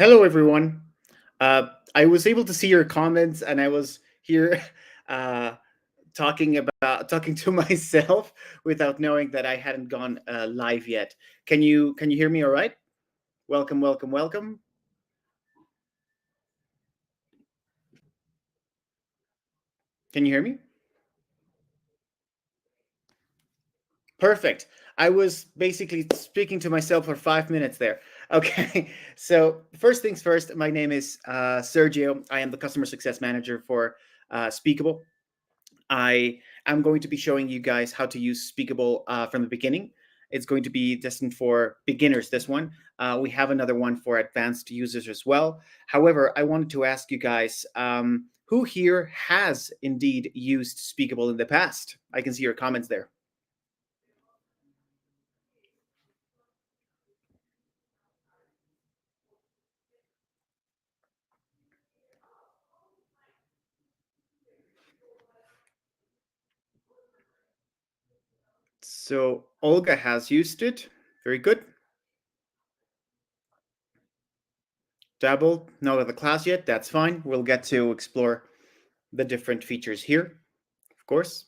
Hello, everyone. I was able to see your comments, and I was here uh, talking to myself without knowing that I hadn't gone live yet. Can you hear me? All right. Welcome, welcome, welcome. Can you hear me? Perfect. I was basically speaking to myself for 5 minutes there. Okay. So first things first. My name is Sergio. I am the customer success manager for Speakable. I am going to be showing you guys how to use Speakable from the beginning. It's going to be destined for beginners, this one. We have another one for advanced users as well. However, I wanted to ask you guys who here has indeed used Speakable in the past? I can see your comments there. So Olga has used it. Very good. Dabbled, not at the class yet. That's fine. We'll get to explore the different features here, of course.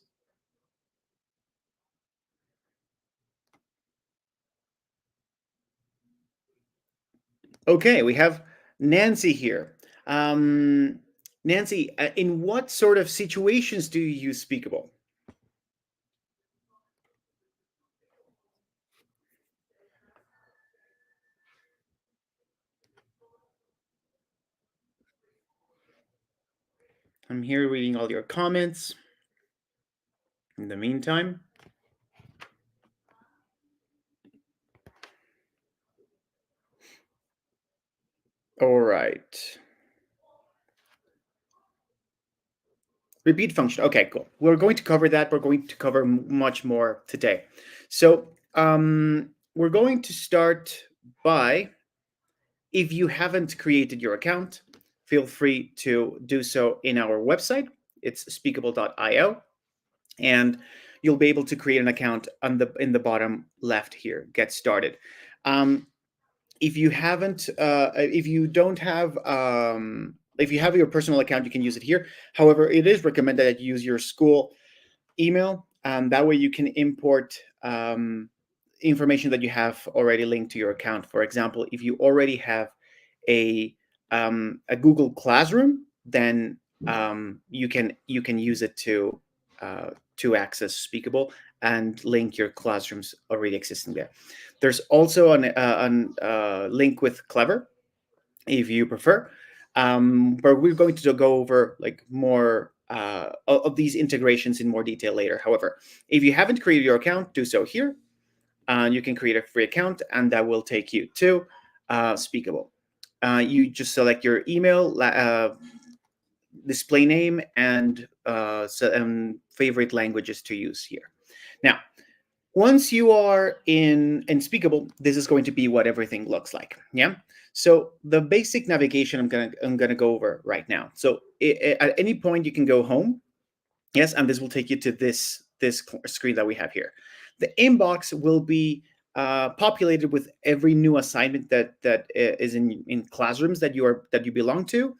Okay, we have Nancy here. Um, Nancy, in what sort of situations do you use Speakable? I'm here reading all your comments. In the meantime, all right. Repeat function. Okay, cool. We're going to cover that. We're going to cover much more today. So we're going to start by, if you haven't created your account, feel free to do so in our website. It's speakable.io. And you'll be able to create an account on in the bottom left here. Get started. If you haven't, if you don't have, if you have your personal account, you can use it here. However, it is recommended that you use your school email, and that way you can import information that you have already linked to your account. For example, if you already have a Google Classroom, then you can use it to access Speakable and link your classrooms already existing there. There's also an link with Clever if you prefer, but we're going to go over like more of these integrations in more detail later. However, if you haven't created your account, do so here. You can create a free account, and that will take you to Speakable. You just select your email, display name, and favorite languages to use here. Now, once you are in Speakable, this is going to be what everything looks like. Yeah. So the basic navigation I'm gonna go over right now. So at any point you can go home. Yes, and this will take you to this screen that we have here. The inbox will be populated with every new assignment that is in classrooms that you belong to,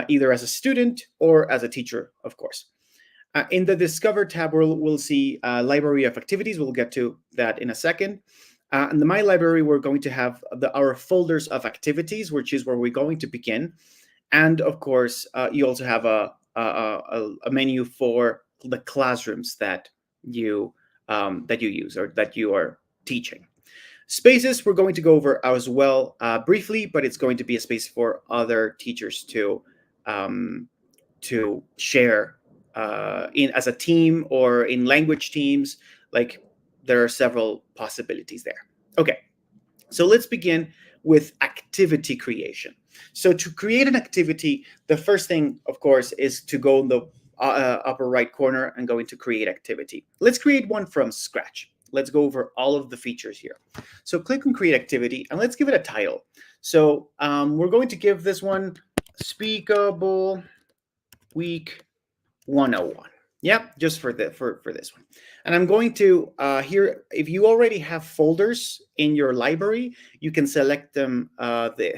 either as a student or as a teacher, of course. In the Discover tab, we'll see library of activities. We'll get to that in a second. In the My Library, we're going to have our folders of activities, which is where we're going to begin. And of course, you also have a menu for the classrooms that you use or that you are teaching. Spaces we're going to go over as well briefly, but it's going to be a space for other teachers to share in as a team or in language teams. Like there are several possibilities there. Okay, so let's begin with activity creation. So to create an activity, the first thing, of course, is to go in the upper right corner and go into create activity. Let's create one from scratch. Let's go over all of the features here. So click on create activity and let's give it a title. So we're going to give this one Speakable Week 101. Yeah, just for for this one. And I'm going to here. If you already have folders in your library, you can select them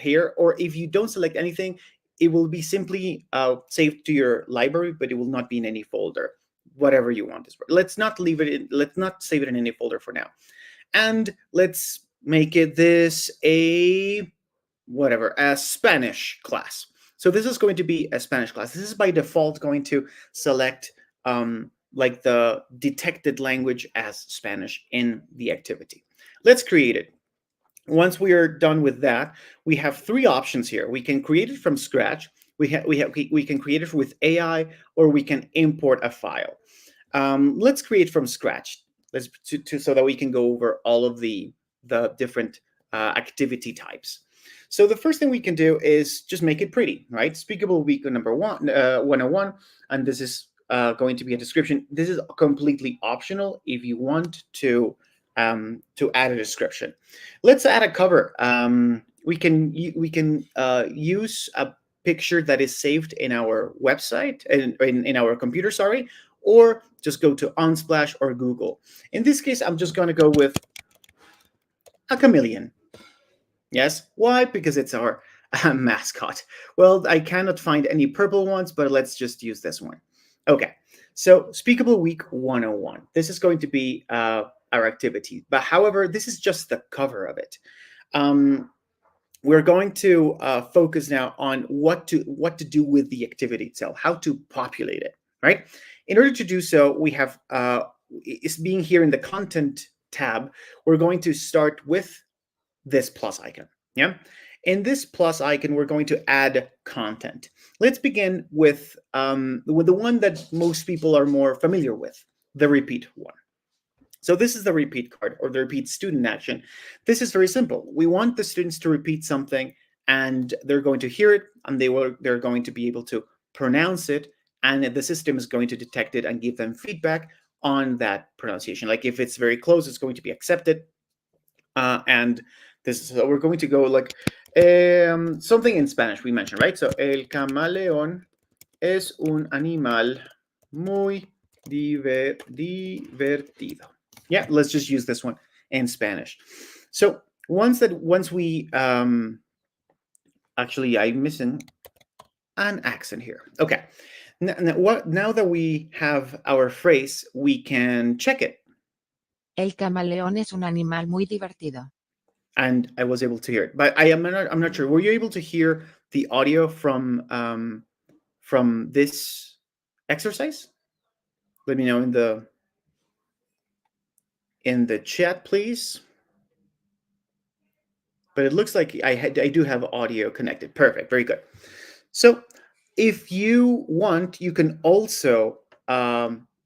here. Or if you don't select anything, it will be simply saved to your library, but it will not be in any folder. Whatever you want is. Let's not leave it in. Let's not save it in any folder for now. And let's make it this a whatever, a Spanish class. So this is going to be a Spanish class. This is by default going to select like the detected language as Spanish in the activity. Let's create it. Once we are done with that, we have three options here. We can create it from scratch. We can create it with AI, or we can import a file. Let's create from scratch. So that we can go over all of the different activity types. So the first thing we can do is just make it pretty, right? Speakable week number 101, and this is going to be a description. This is completely optional if you want to add a description. Let's add a cover. We can use a picture that is saved in our website, in our computer, sorry, or just go to Unsplash or Google. In this case, I'm just going to go with a chameleon. Yes. Why? Because it's our mascot. Well, I cannot find any purple ones, but let's just use this one. Okay. So, Speakable Week 101. This is going to be our activity. But however, this is just the cover of it. We're going to focus now on what to do with the activity itself, how to populate it, right? In order to do so, we have it's being here in the content tab. We're going to start with this plus icon. Yeah. In this plus icon, we're going to add content. Let's begin with the one that most people are more familiar with, the repeat one. So this is the repeat card, or the repeat student action. This is very simple. We want the students to repeat something, and they're going to hear it, and they're going to be able to pronounce it, and the system is going to detect it and give them feedback on that pronunciation. Like if it's very close, it's going to be accepted. And this, so we're going to go like something in Spanish we mentioned, right? So el camaleón es un animal muy divertido. Yeah, let's just use this one in Spanish. So once we actually, I'm missing an accent here. Okay. Now that we have our phrase, we can check it. El camaleón es un animal muy divertido. And I was able to hear it, but I'm not sure. Were you able to hear the audio from this exercise? Let me know in the chat, please. But it looks like I do have audio connected. Perfect, very good. So if you want, you can also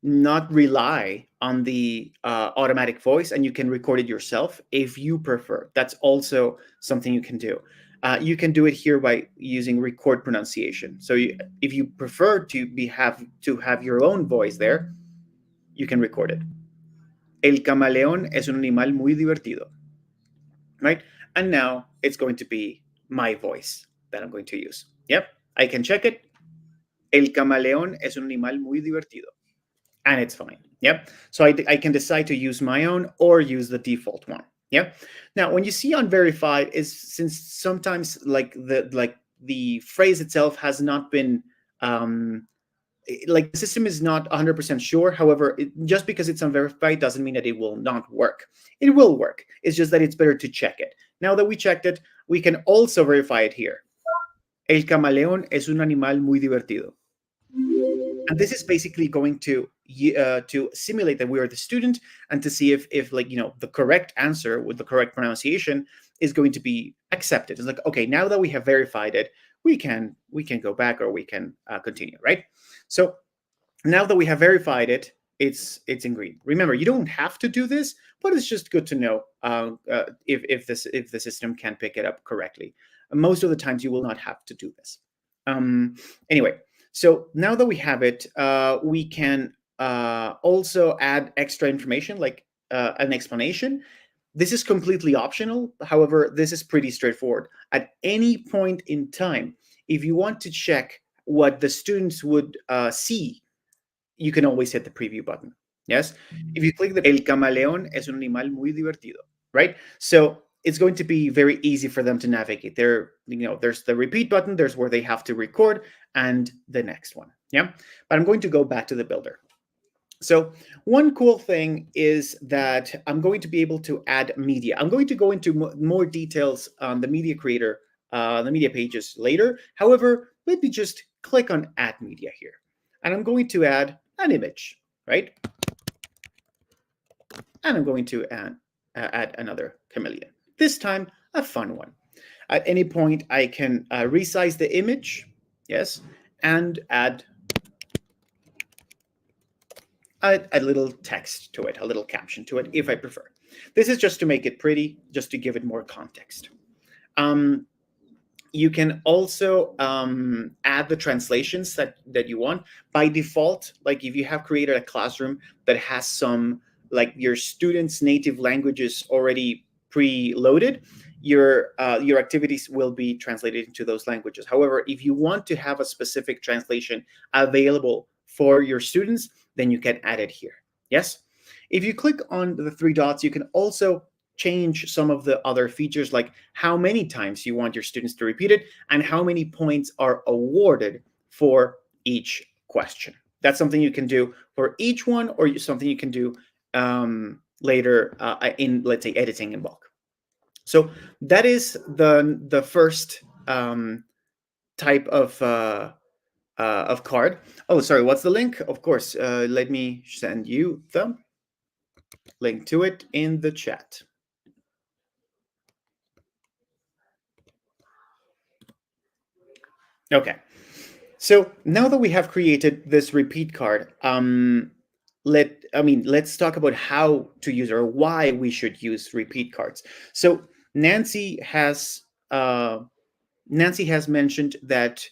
not rely on the automatic voice, and you can record it yourself if you prefer. That's also something you can do. You can do it here by using record pronunciation. So if you prefer to have your own voice there, you can record it. El camaleón es un animal muy divertido. Right? And now it's going to be my voice that I'm going to use. Yep, I can check it. El camaleón es un animal muy divertido. And it's fine. Yep. So I can decide to use my own or use the default one. Yep. Now, when you see unverified, is since sometimes like the phrase itself has not been like the system is not 100% sure. However, just because it's unverified doesn't mean that it will not work. It will work. It's just that it's better to check it. Now that we checked it, we can also verify it here. El camaleón es un animal muy divertido. And this is basically going to simulate that we are the student, and to see if like the correct answer with the correct pronunciation is going to be accepted. It's like, okay, now that we have verified it, we can go back, or we can continue, right? So now that we have verified it, it's in green. Remember, you don't have to do this, but it's just good to know if the system can pick it up correctly. Most of the times, you will not have to do this. Anyway, so now that we have it, we can also add extra information, like an explanation. This is completely optional. However, this is pretty straightforward. At any point in time, if you want to check what the students would see you can always hit the preview button. Yes. If you click the El camaleón es un animal muy divertido, right? So it's going to be very easy for them to navigate. There's the repeat button, there's where they have to record, and the next one. Yeah. But I'm going to go back to the builder. So one cool thing is that I'm going to be able to add media. I'm going to go into more details on the media creator, the media pages later. However, let me just click on add media here. And I'm going to add an image, right? And I'm going to add another chameleon. This time, a fun one. At any point, I can resize the image, yes, and add a little text to it, a little caption to it, if I prefer. This is just to make it pretty, just to give it more context. You can also add the translations that you want. By default, like if you have created a classroom that has some, like your students' native languages already preloaded, your activities will be translated into those languages. However, if you want to have a specific translation available for your students, then you can add it here. Yes? If you click on the three dots, you can also change some of the other features, like how many times you want your students to repeat it and how many points are awarded for each question. That's something you can do for each one, or something you can do later in, let's say, editing in bulk. So that is the first type of card. Oh, sorry, what's the link? Of course, let me send you the link to it in the chat. Okay, so now that we have created this repeat card, let's talk about how to use, or why we should use repeat cards. So Nancy has mentioned that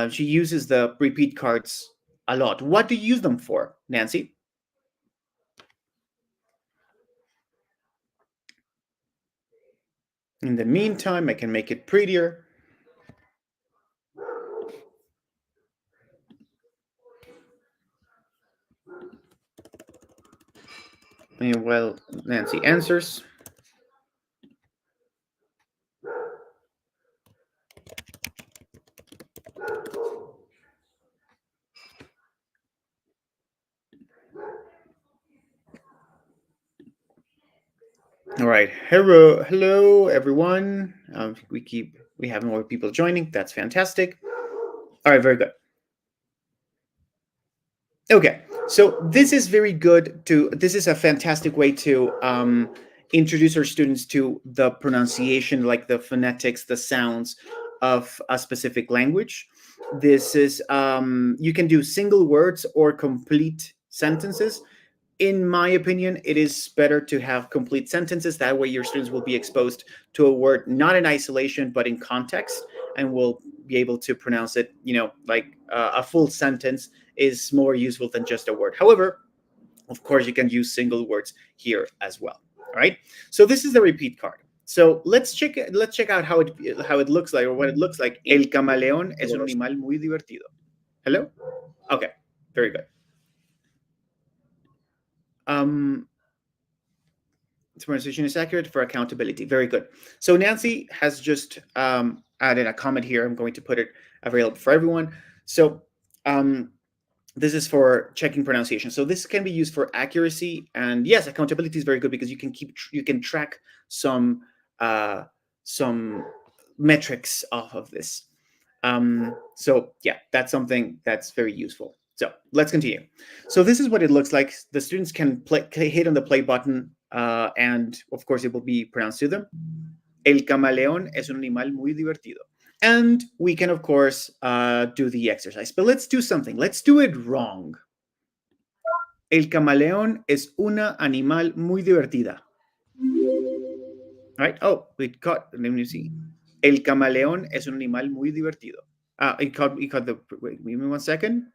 she uses the repeat cards a lot. What do you use them for, Nancy? In the meantime, I can make it prettier. Well, Nancy answers. All right, hello everyone. We have more people joining. That's fantastic. All right, very good. Okay, so this is very good this is a fantastic way to introduce our students to the pronunciation, like the phonetics, the sounds of a specific language. This is, you can do single words or complete sentences. In my opinion, it is better to have complete sentences. That way your students will be exposed to a word not in isolation, but in context, and will be able to pronounce it, like a full sentence is more useful than just a word. However, of course, you can use single words here as well. All right. So this is the repeat card. So let's check out how it looks like, or what it looks like. El camaleón es un animal muy divertido. Hello? Okay. Very good. Pronunciation is accurate for accountability. Very good. So Nancy has just added a comment here. I'm going to put it available for everyone. So this is for checking pronunciation. So this can be used for accuracy, and yes, accountability is very good because you can track some metrics off of this. So yeah, that's something that's very useful. So let's continue. So this is what it looks like. The students can hit on the play button, and of course it will be pronounced to them. El camaleón es un animal muy divertido. And we can, of course, do the exercise. But let's do something. Let's do it wrong. El camaleón es una animal muy divertida. Right? Oh, we caught. Let me see. El camaleón es un animal muy divertido. It caught the. Wait, give me 1 second.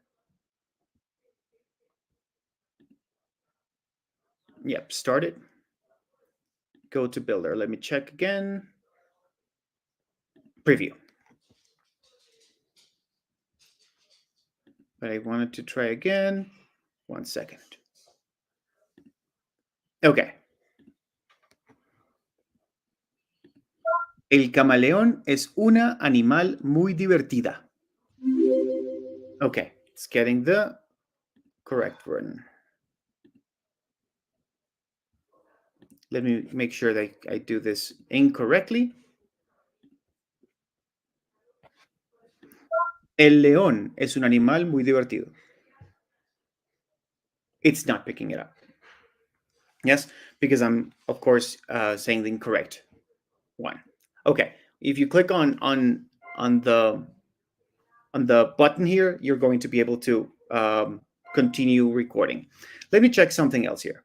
Yep, start it. Go to builder. Let me check again. Preview. But I wanted to try again. 1 second. Okay. El camaleón es una animal muy divertida. Okay, it's getting the correct word. Let me make sure that I do this incorrectly. El león es un animal muy divertido. It's not picking it up. Yes, because I'm, of course, saying the incorrect one. Okay, if you click on the button here, you're going to be able to continue recording. Let me check something else here.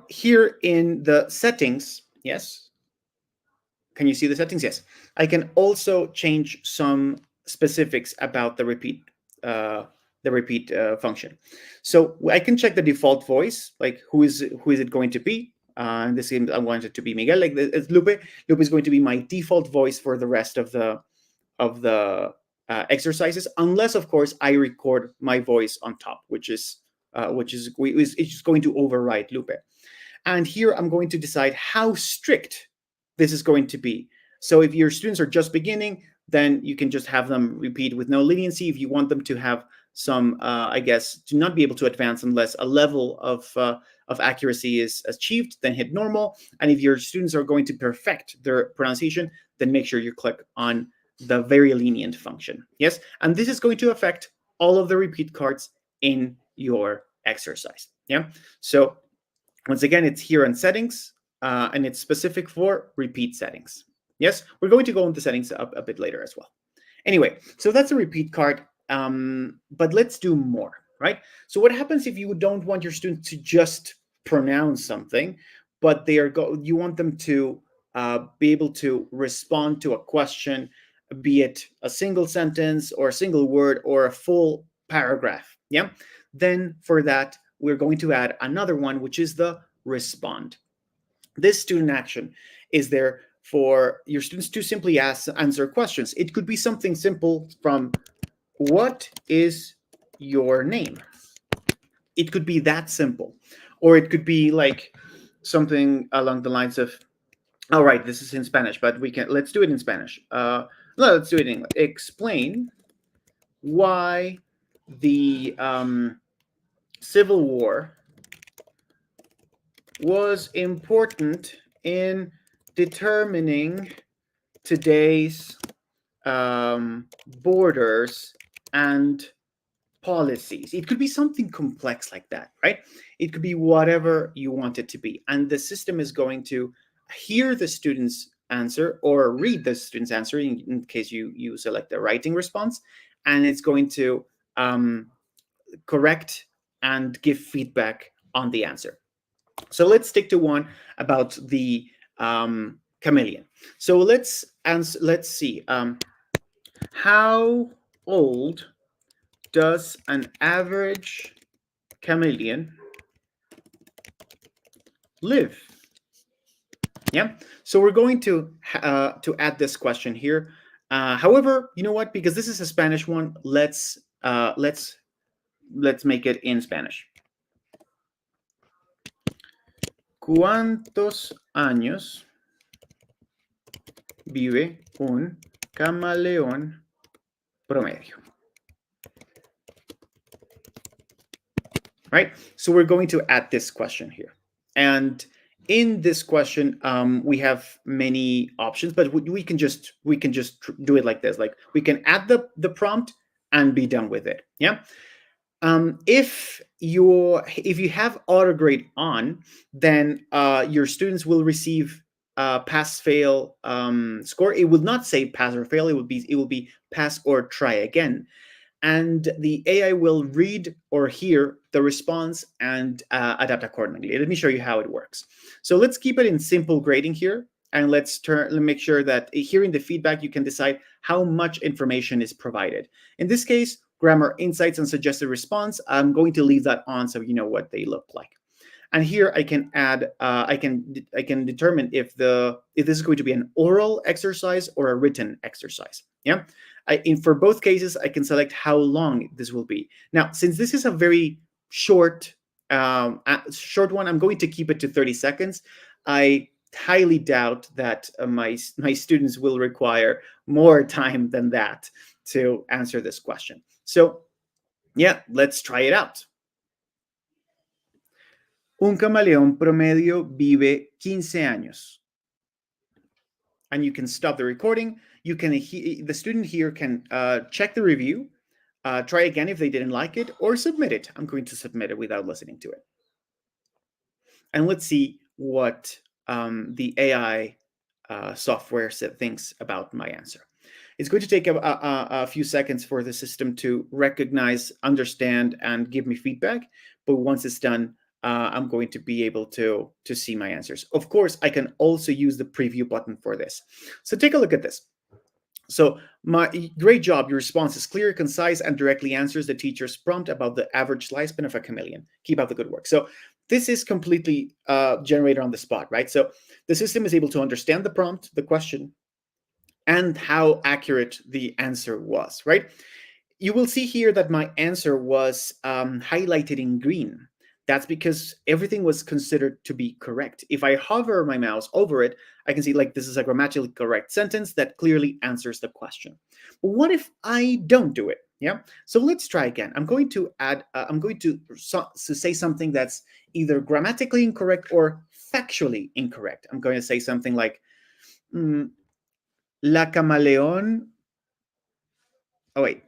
Here in the settings, yes. Can you see the settings? Yes. I can also change some specifics about the repeat function. So I can check the default voice, like who is it going to be? In this case, I want it to be Miguel. Like it's Lupe. Lupe is going to be my default voice for the rest of the exercises, unless of course I record my voice on top, which is it's just going to override Lupe. And here I'm going to decide how strict this is going to be. So if your students are just beginning, then you can just have them repeat with no leniency. If you want them to have some, I guess, to not be able to advance unless a level of accuracy is achieved, then hit normal. And if your students are going to perfect their pronunciation, then make sure you click on the very lenient function. Yes, and this is going to affect all of the repeat cards in your exercise. Yeah, so once again, it's here in settings, and it's specific for repeat settings. Yes, we're going to go into settings a bit later as well. Anyway, so that's a repeat card, but let's do more, right? So what happens if you don't want your students to just pronounce something, but you want them to be able to respond to a question, be it a single sentence or a single word or a full paragraph, yeah? Then for that, we're going to add another one, which is the respond. This student action is there for your students to simply answer questions. It could be something simple from, what is your name? It could be that simple. Or it could be like something along the lines of, all right, this is in Spanish, but let's do it in Spanish. Let's do it in English. Explain why the Civil War was important in determining today's borders and policies. It could be something complex like that, right? It could be whatever you want it to be. And the system is going to hear the student's answer or read the student's answer in case you select the writing response, and it's going to correct and give feedback on the answer. So let's stick to one about the chameleon. So let's see. How old does an average chameleon live? Yeah. So we're going to add this question here. However, you know what? Because this is a Spanish one, let's make it in Spanish. ¿Cuántos años vive un camaleón promedio? Right? So we're going to add this question here. And in this question, we have many options, but we can just do it like this. Like we can add the prompt and be done with it. Yeah. If you have autograde on, then your students will receive pass-fail score. It will not say pass or fail. It will be pass or try again, and the AI will read or hear the response and adapt accordingly. Let me show you how it works. So let's keep it in simple grading here, and let's make sure that hearing the feedback, you can decide how much information is provided. In this case, grammar insights and suggested response, I'm going to leave that on so you know what they look like. And here I can add, I can determine if this is going to be an oral exercise or a written exercise. Yeah. For both cases, I can select how long this will be. Now, since this is a very short one. I'm going to keep it to 30 seconds. I highly doubt that my students will require more time than that to answer this question. So yeah, let's try it out. Un camaleón promedio vive 15 años. And you can stop the recording. You can the student here can check the review, try again if they didn't like it, or submit it. I'm going to submit it without listening to it. And let's see what the AI software thinks about my answer. It's going to take a few seconds for the system to recognize, understand, and give me feedback. But once it's done, I'm going to be able to see my answers. Of course, I can also use the preview button for this. So take a look at this. So great job. Your response is clear, concise, and directly answers the teacher's prompt about the average lifespan of a chameleon. Keep up the good work. So this is completely generated on the spot, right? So the system is able to understand the prompt, the question, and how accurate the answer was, right? You will see here that my answer was highlighted in green. That's because everything was considered to be correct. If I hover my mouse over it, I can see like this is a grammatically correct sentence that clearly answers the question. But what if I don't do it? Yeah. So let's try again. I'm going to add. I'm going to say something that's either grammatically incorrect or factually incorrect. I'm going to say something like, "La camaleón." Oh wait.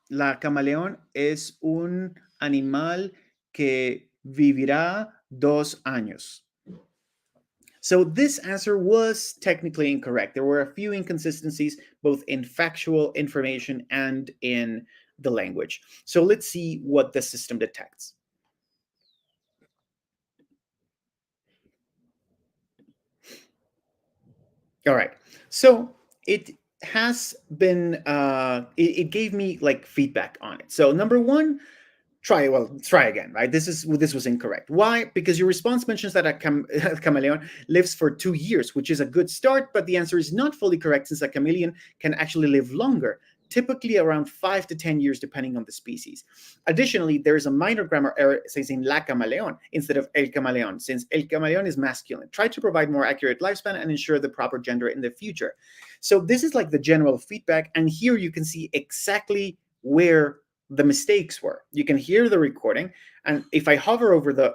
La camaleón es un animal que vivirá 2 años. So this answer was technically incorrect. There were a few inconsistencies, both in factual information and in the language. So let's see what the system detects. All right. So it has been, it gave me like feedback on it. So number one, try again, right? This was incorrect. Why? Because your response mentions that a chameleon lives for 2 years, which is a good start, but the answer is not fully correct since a chameleon can actually live longer, typically around 5 to 10 years depending on the species. Additionally, there is a minor grammar error saying la camaleón instead of el camaleón, since el camaleón is masculine. Try to provide more accurate lifespan and ensure the proper gender in the future. So this is like the general feedback, and here you can see exactly where the mistakes were. You can hear the recording, and if I hover over the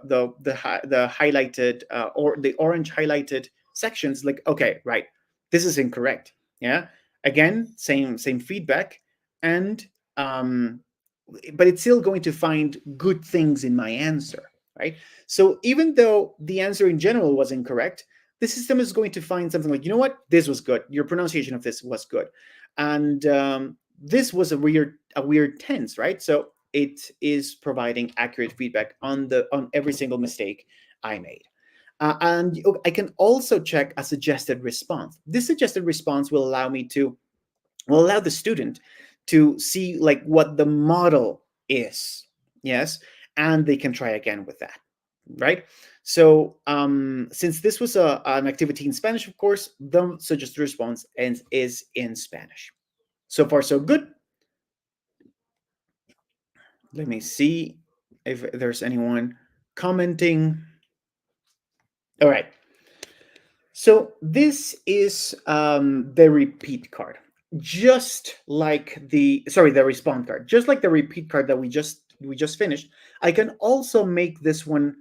highlighted or the orange highlighted sections, like okay, right, this is incorrect. Yeah, again, same feedback, and but it's still going to find good things in my answer, right? So even though the answer in general was incorrect, the system is going to find something like, you know what, this was good. Your pronunciation of this was good, and this was a weird tense, right? So it is providing accurate feedback on every single mistake I made. And I can also check a suggested response. This suggested response will allow the student to see like what the model is. Yes, and they can try again with that, right? So since this was an activity in Spanish, of course, the suggested response is in Spanish. So far, so good. Let me see if there's anyone commenting. All right. So this is the repeat card, just like the response card, just like the repeat card that we just finished. I can also make this one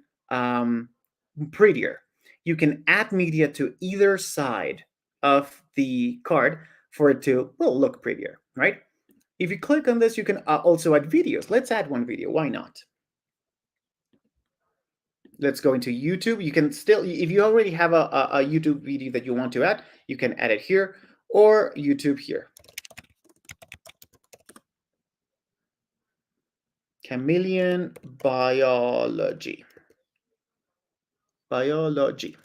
prettier. You can add media to either side of the card for it to look prettier, right? If you click on this, you can also add videos. Let's add one video. Why not? Let's go into YouTube. You can still, if you already have a YouTube video that you want to add, you can add it here or YouTube here. Chameleon biology. Biology.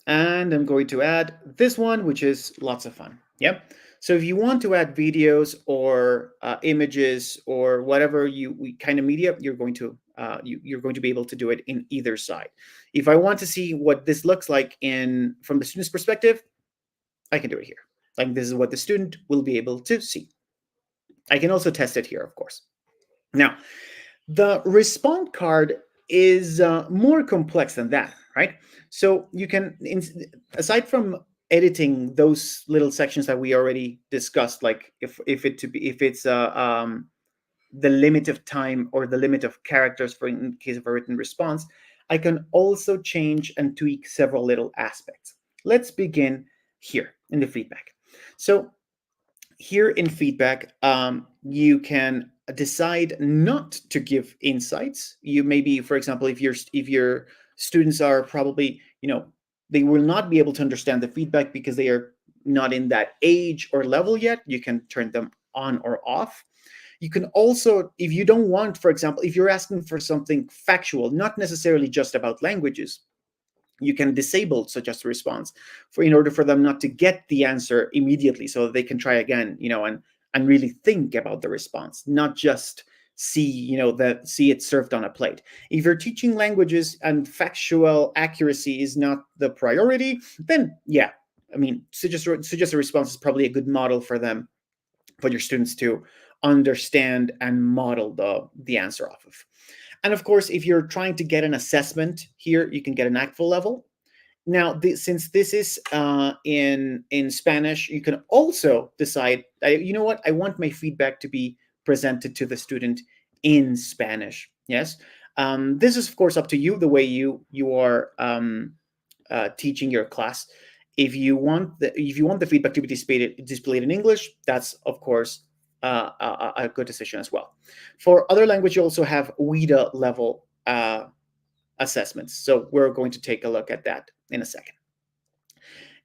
And I'm going to add this one, which is lots of fun. Yep. So if you want to add videos or images or whatever kind of media, you're going to be able to do it in either side. If I want to see what this looks like from the student's perspective, I can do it here. Like this is what the student will be able to see. I can also test it here, of course. Now, the respond card is more complex than that, right? So you can, aside from editing those little sections that we already discussed, like if it's the limit of time or the limit of characters for in case of a written response, I can also change and tweak several little aspects. Let's begin here in the feedback. So here in feedback, you can decide not to give insights. You maybe, for example, if your students are probably, they will not be able to understand the feedback because they are not in that age or level yet, you can turn them on or off. You can also, if you don't want, for example, if you're asking for something factual, not necessarily just about languages, you can disable suggest a response for in order for them not to get the answer immediately so that they can try again, and really think about the response, not just see it served on a plate. If you're teaching languages and factual accuracy is not the priority, then yeah, I mean, suggest a response is probably a good model for them, for your students to understand and model the answer off of. And of course, if you're trying to get an assessment here, you can get an ACTFL level. Now, since this is in Spanish, you can also decide, you know what, I want my feedback to be presented to the student in Spanish. Yes, this is of course up to you, the way you are teaching your class. If you want the feedback to be displayed in English, that's of course a good decision as well. For other language, you also have WIDA level assessments. So we're going to take a look at that in a second.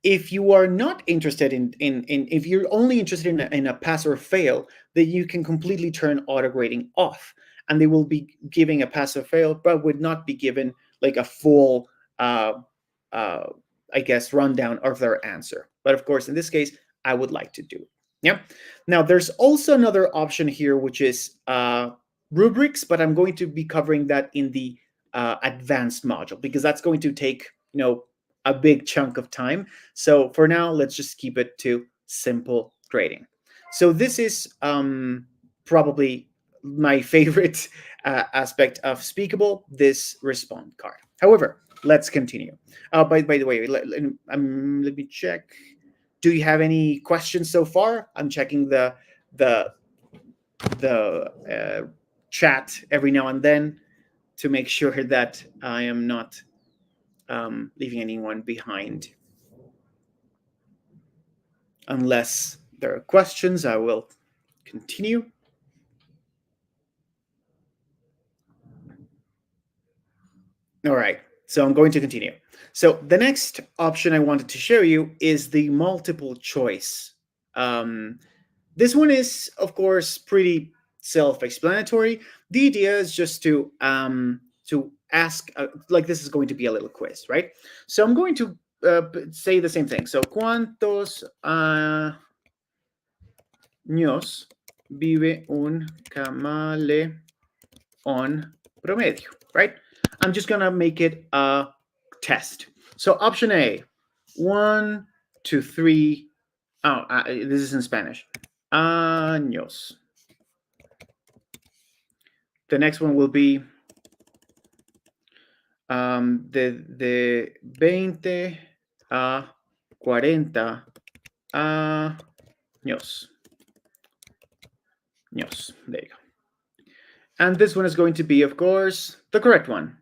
If you are not interested in if you're only interested in a pass or fail, then you can completely turn auto grading off, and they will be giving a pass or fail, but would not be given like a full, uh, I guess, rundown of their answer. But of course, in this case, I would like to do it. Yeah. Now, there's also another option here, which is rubrics, but I'm going to be covering that in the advanced module because that's going to take a big chunk of time. So for now, let's just keep it to simple grading. So this is probably my favorite aspect of Speakable, this respond card. However, let's continue. By the way, let me check. Do you have any questions so far? I'm checking the chat every now and then to make sure that I am not leaving anyone behind. Unless there are questions, I will continue. All right, so I'm going to continue. So the next option I wanted to show you is the multiple choice. This one is, of course, pretty self-explanatory. The idea is just to ask, like this is going to be a little quiz, right? So I'm going to say the same thing. So, ¿cuántos años vive un camaleón promedio, right? I'm just going to make it a test. So option A, 1, 2, 3. Oh, this is in Spanish. Años. The next one will be de 20 a 40 años. There you go. And this one is going to be, of course, the correct one.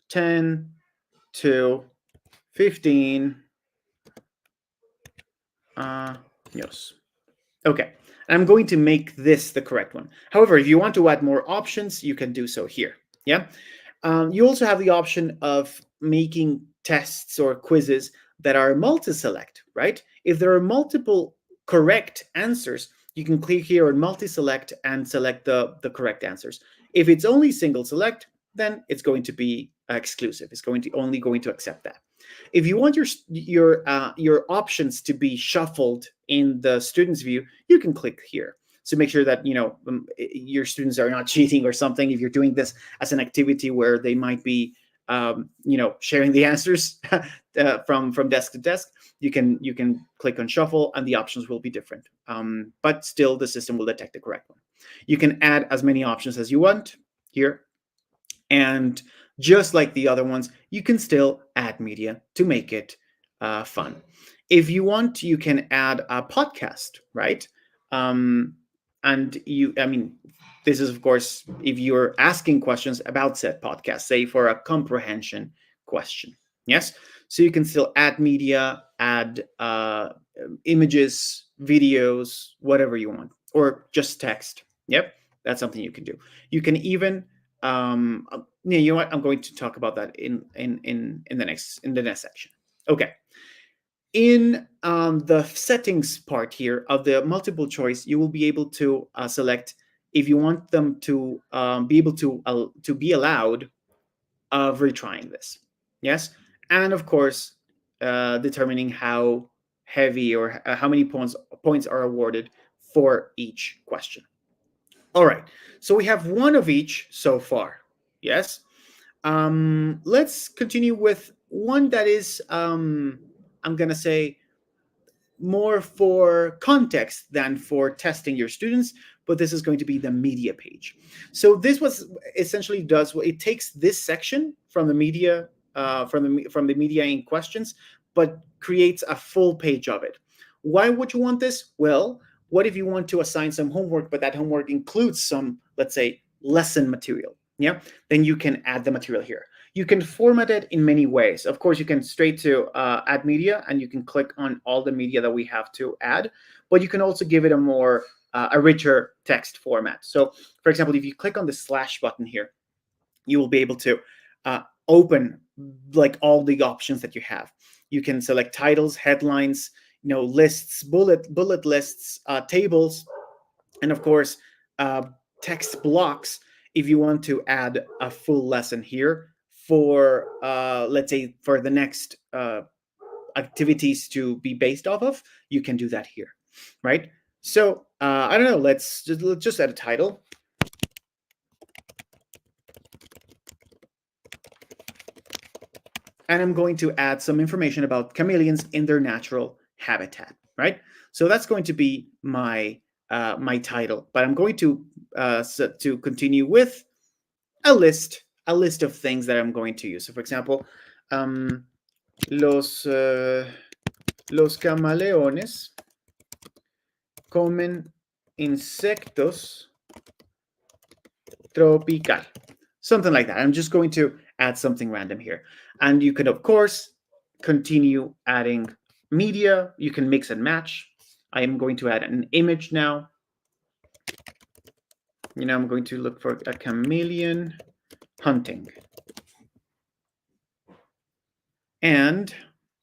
10 to 15 años. Okay, I'm going to make this the correct one. However, if you want to add more options, you can do so here. Yeah. You also have the option of making tests or quizzes that are multi-select, right? If there are multiple correct answers, you can click here on multi-select and select the correct answers. If it's only single select, then it's going to be exclusive. It's only going to accept that. If you want your options to be shuffled in the student's view, you can click here. So make sure that your students are not cheating or something. If you're doing this as an activity where they might be sharing the answers, from desk to desk, you can click on shuffle, and the options will be different. But still, the system will detect the correct one. You can add as many options as you want here, and just like the other ones, you can still add media to make it fun. If you want, you can add a podcast, right? Um, and I mean, this is, of course, if you're asking questions about said podcast, say for a comprehension question. Yes. So you can still add media, add images, videos, whatever you want, or just text. Yep. That's something you can do. You can even yeah, you know what? I'm going to talk about that in the next section. Okay. In the settings part here of the multiple choice, you will be able to select if you want them to be able to be allowed of retrying this. Yes, and of course, determining how heavy or how many points are awarded for each question. All right, so we have one of each so far. Yes. Let's continue with one that is, I'm gonna say, more for context than for testing your students, but this is going to be the media page. So this was essentially does what it takes this section from the media, from the media in questions, but creates a full page of it. Why would you want this? Well, what if you want to assign some homework, but that homework includes some, let's say, lesson material? Yeah, then you can add the material here. You can format it in many ways. Of course, you can straight to add media, and you can click on all the media that we have to add, but you can also give it a richer text format. So, for example, if you click on the slash button here, you will be able to open like all the options that you have. You can select titles, headlines, lists, bullet lists, tables, and of course, text blocks if you want to add a full lesson here for, let's say, for the next activities to be based off of. You can do that here, right? So I don't know. Let's just add a title. And I'm going to add some information about chameleons in their natural habitat, right? So that's going to be my title, but I'm going to continue with a list of things that I'm going to use. So, for example, um, los uh, los camaleones comen insectos tropical, something like that. I'm just going to add something random here, and you can, of course, continue adding media. You can mix and match. I am going to add an image now. I'm going to look for a chameleon hunting. And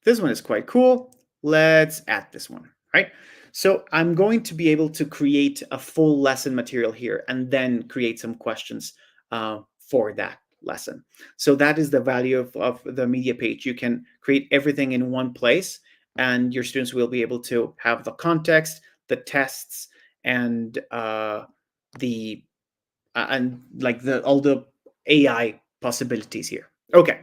this one is quite cool. Let's add this one, right? So I'm going to be able to create a full lesson material here and then create some questions for that lesson. So that is the value of the media page. You can create everything in one place, and your students will be able to have the context, the tests, and the and like all the AI possibilities here. Okay,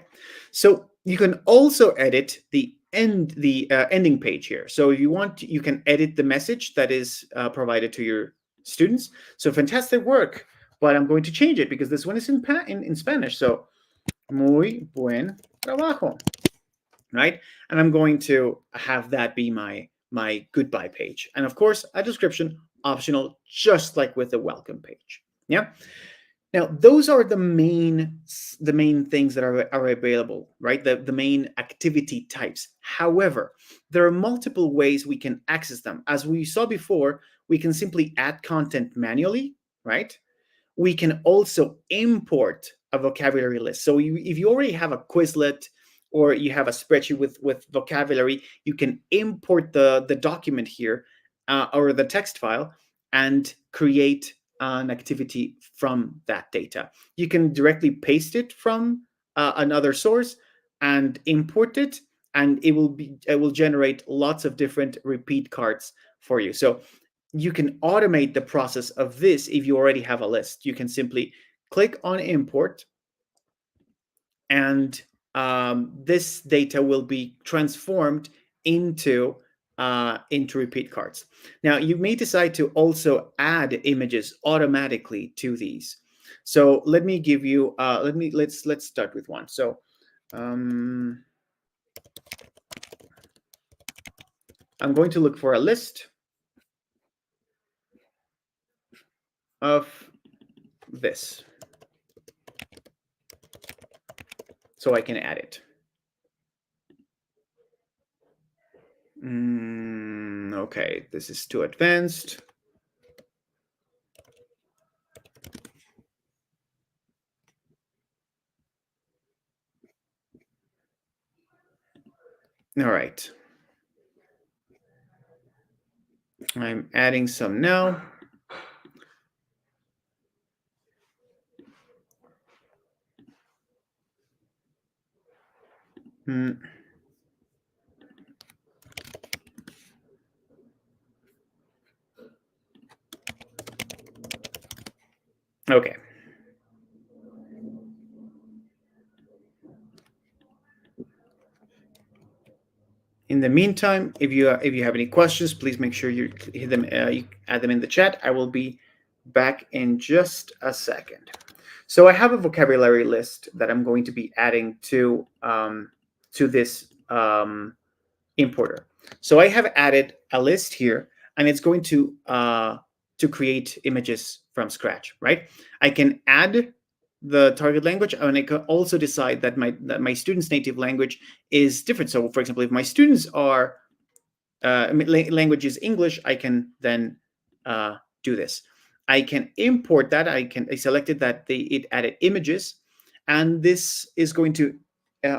so you can also edit the ending page here. So if you want, you can edit the message that is provided to your students. So fantastic work, but I'm going to change it because this one is in Spanish. So muy buen trabajo, right? And I'm going to have that be my goodbye page, and of course a description optional, just like with the welcome page. Yeah. Now, those are the main things that are available, right? The main activity types. However, there are multiple ways we can access them. As we saw before, we can simply add content manually, right? We can also import a vocabulary list. So if you already have a Quizlet or you have a spreadsheet with vocabulary, you can import the document here or the text file and create an activity from that data. You can directly paste it from another source and import it, and it will generate lots of different repeat cards for you. So you can automate the process of this if you already have a list. You can simply click on import, and this data will be transformed into repeat cards. Now you may decide to also add images automatically to these. So let me give you let's start with one. So um, I'm going to look for a list of this so I can add it. Okay, this is too advanced. All right. I'm adding some now. Hmm. Okay. In the meantime, if you have any questions, please make sure you hit them. You add them in the chat. I will be back in just a second. So I have a vocabulary list that I'm going to be adding to this importer. So I have added a list here, and it's going to create images from scratch, right? I can add the target language, and I can also decide that my students' native language is different. So, for example, if my students are language is English, I can then do this. I can import that. I selected that it added images, and this is going to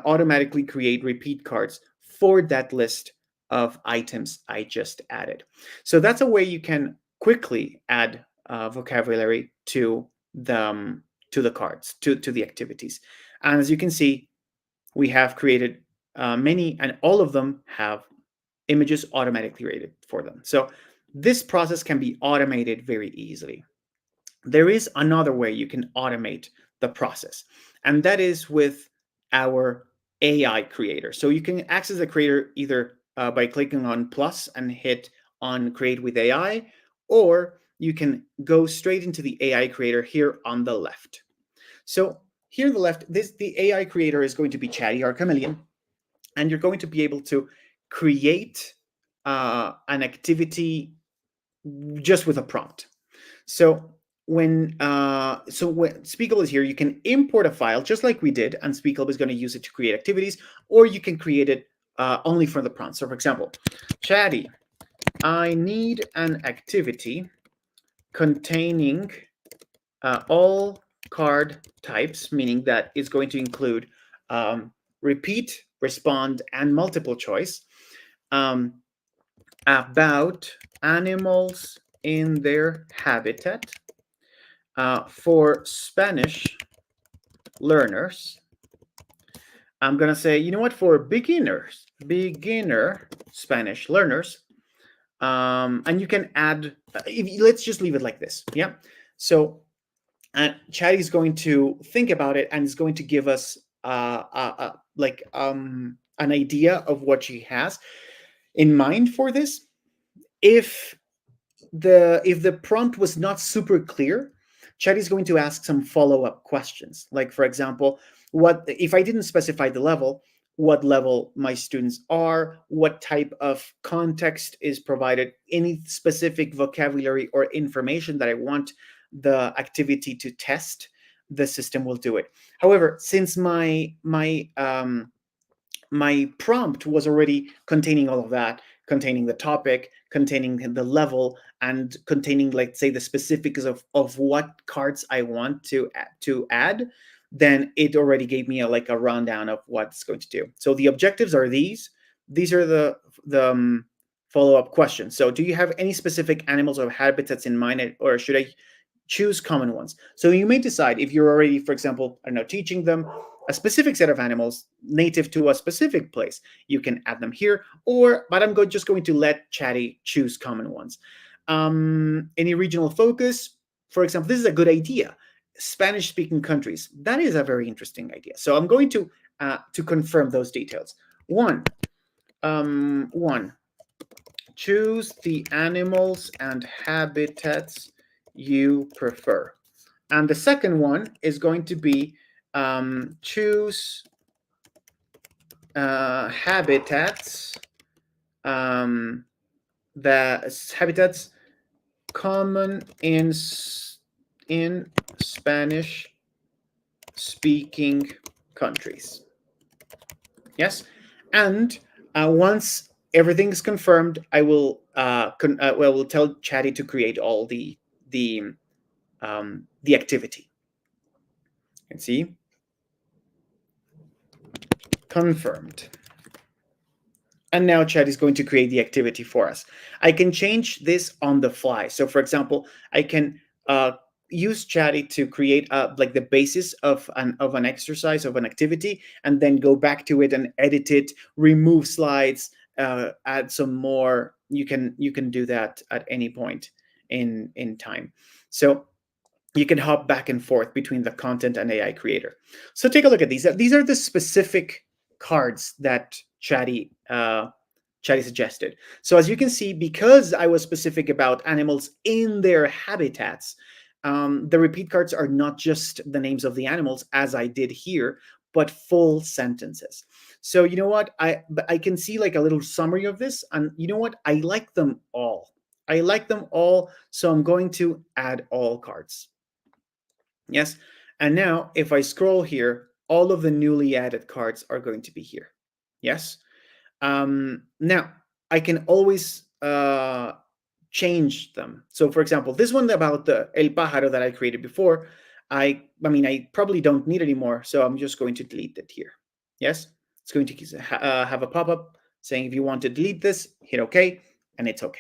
automatically create repeat cards for that list of items I just added. So that's a way you can quickly add vocabulary to the cards, to the activities. And as you can see, we have created many, and all of them have images automatically rated for them. So this process can be automated very easily. There is another way you can automate the process, and that is with our AI creator. So you can access the creator either by clicking on plus and hit on create with AI, or you can go straight into the AI creator here on the left. So here on the left, the AI creator is going to be Chatty, our chameleon, and you're going to be able to create an activity just with a prompt. So when Speakable is here, you can import a file just like we did, and Speakable is going to use it to create activities, or you can create it only from the prompt. So for example, Chatty, I need an activity containing all card types, meaning that it's going to include repeat, respond, and multiple choice, um, about animals in their habitat for Spanish learners. I'm going to say, you know what, for beginner Spanish learners. And you can add, let's just leave it like this. Yeah. So Chatty is going to think about it, and is going to give us an idea of what she has in mind for this. If the prompt was not super clear, Chatty is going to ask some follow-up questions. Like, for example, what if I didn't specify the level, what level my students are, what type of context is provided, any specific vocabulary or information that I want the activity to test, the system will do it. However, since my prompt was already containing all of that, containing the topic, containing the level, and containing, like, say, the specifics of what cards I want to add, then it already gave me a rundown of what it's going to do. So the objectives are these. These are the follow-up questions. So do you have any specific animals or habitats in mind, or should I choose common ones? So you may decide, if you're already, for example, I don't know, teaching them a specific set of animals native to a specific place, you can add them here. But I'm just going to let Chatty choose common ones. Any regional focus, for example, this is a good idea. Spanish-speaking countries. That is a very interesting idea. So I'm going to to confirm those details. One, choose the animals and habitats you prefer. And the second one is going to be choose habitats the habitats common in Spanish speaking countries. Yes, and once everything is confirmed, I will will tell Chatty to create all the the activity. And see, confirmed. And now Chat is going to create the activity for us. I can change this on the fly. So for example, I can use Chatty to create like the basis of an exercise, of an activity, and then go back to it and edit it, remove slides, add some more. You can do that at any point in time. So you can hop back and forth between the content and AI creator. So take a look at these. These are the specific cards that Chatty suggested. So as you can see, because I was specific about animals in their habitats, the repeat cards are not just the names of the animals, as I did here, but full sentences. So you know what? I can see like a little summary of this, and you know what? I like them all. I like them all, so I'm going to add all cards. Yes. And now if I scroll here, all of the newly added cards are going to be here. Yes. Now I can always change them. So for example, this one about the El Pájaro that I created before, I mean, I probably don't need anymore. So I'm just going to delete it here. Yes. It's going to have a pop-up saying, if you want to delete this, hit OK, and it's OK.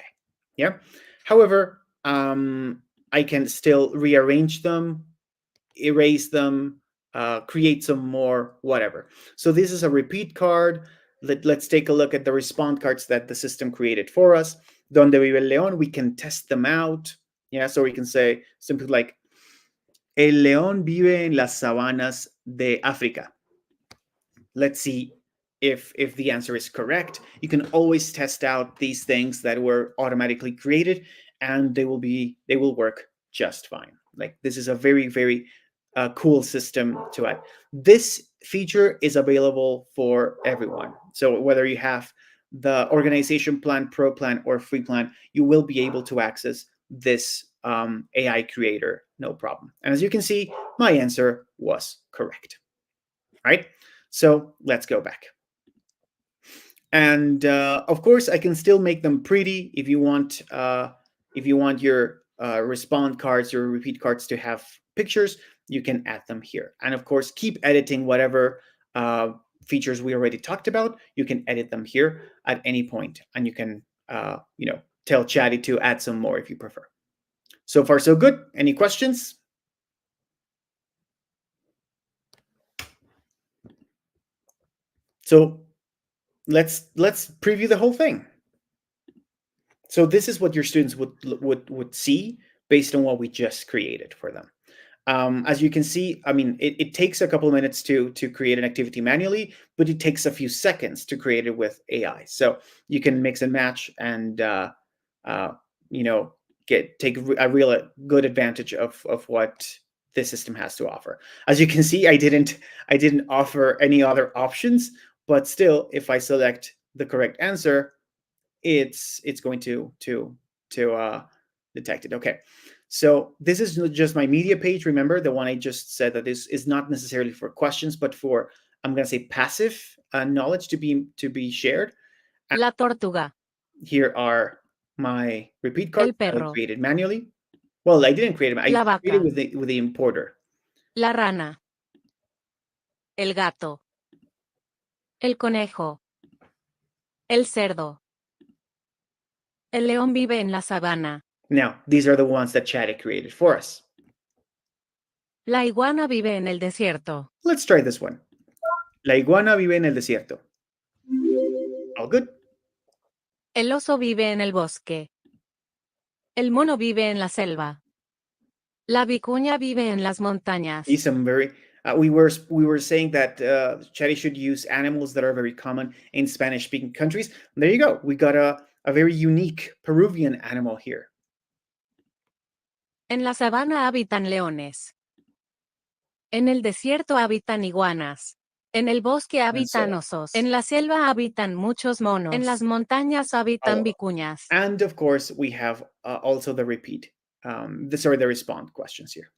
Yeah. However, I can still rearrange them, erase them, create some more, whatever. So this is a repeat card. Let's take a look at the respond cards that the system created for us. Donde vive el león, we can test them out. Yeah, so we can say simply like, el león vive en las sabanas de África. Let's see if the answer is correct. You can always test out these things that were automatically created, and they will work just fine. Like, this is a very cool system to add. This feature is available for everyone. So whether you have the organization plan, pro plan, or free plan, you will be able to access this AI creator, no problem. And as you can see, my answer was correct. Right? So let's go back. And of course, I can still make them pretty if you want. If you want your respond cards, your repeat cards to have pictures, you can add them here. And of course, keep editing whatever features we already talked about. You can edit them here at any point, and you can tell Chatty to add some more if you prefer. So far, so good. Any questions? So let's preview the whole thing. So this is what your students would see based on what we just created for them. As you can see, I mean, it takes a couple of minutes to create an activity manually, but it takes a few seconds to create it with AI. So you can mix and match and take a real good advantage of what this system has to offer. As you can see, I didn't offer any other options, but still, if I select the correct answer, it's going to detect it. Okay, so this is just my media page. Remember, the one I just said that this is not necessarily for questions, but for, I'm going to say, passive knowledge to be shared. La tortuga. Here are my repeat cards El that I perro. created manually. Well, I didn't create them. I La vaca. created with the importer. La rana. El gato. El conejo. El cerdo. El león vive en la sabana. Now, these are the ones that Chatty created for us. La iguana vive en el desierto. Let's try this one. La iguana vive en el desierto. All good? El oso vive en el bosque. El mono vive en la selva. La vicuña vive en las montañas. These some very We were saying that Chatty should use animals that are very common in Spanish-speaking countries. And there you go. We got a very unique Peruvian animal here. En la sabana habitan leones. En el desierto habitan iguanas. En el bosque habitan osos. En la selva habitan muchos monos. En las montañas habitan vicuñas. And of course, we have also the repeat, the respond questions here.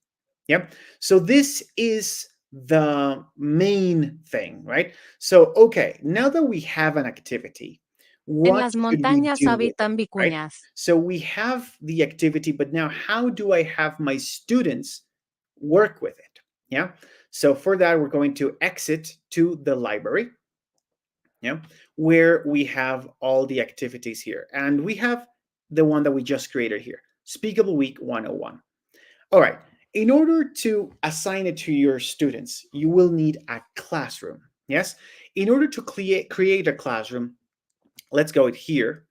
Yep. So this is the main thing, right? So, okay, now that we have an activity, En what las should we montañas do with it, habitan right? vicuñas. So we have the activity, but now how do I have my students work with it? Yeah. So for that, we're going to exit to the library, yeah, where we have all the activities here. And we have the one that we just created here, Speakable Week 101. All right. In order to assign it to your students, you will need a classroom. Yes. In order to create a classroom, let's go here.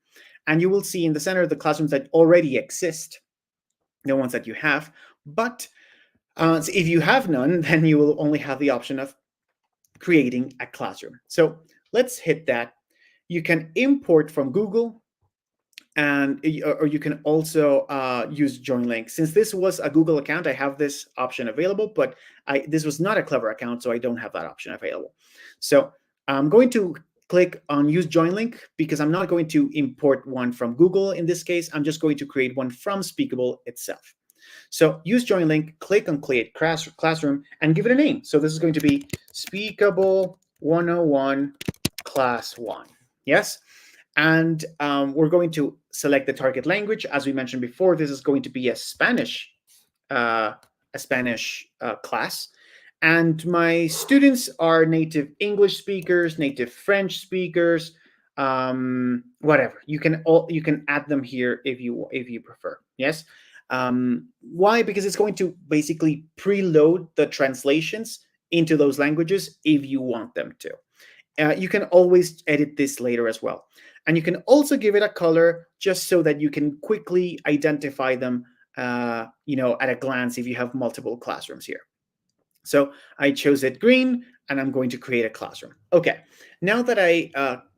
And you will see in the center the classrooms that already exist, the ones that you have. But so if you have none, then you will only have the option of creating a classroom. So let's hit that. You can import from Google, and or you can also use join link. Since this was a Google account, I have this option available, but this was not a Clever account, so I don't have that option available. So I'm going to click on use join link because I'm not going to import one from Google in this case. I'm just going to create one from Speakable itself. So use join link, click on create classroom, and give it a name. So this is going to be Speakable 101 Class 1. Yes? And we're going to select the target language. As we mentioned before, this is going to be a Spanish class. And my students are native English speakers, native French speakers, whatever. You can add them here if you prefer. Yes. Why? Because it's going to basically preload the translations into those languages if you want them to. You can always edit this later as well. And you can also give it a color just so that you can quickly identify them, at a glance if you have multiple classrooms here. So I chose it green, and I'm going to create a classroom. Okay, now that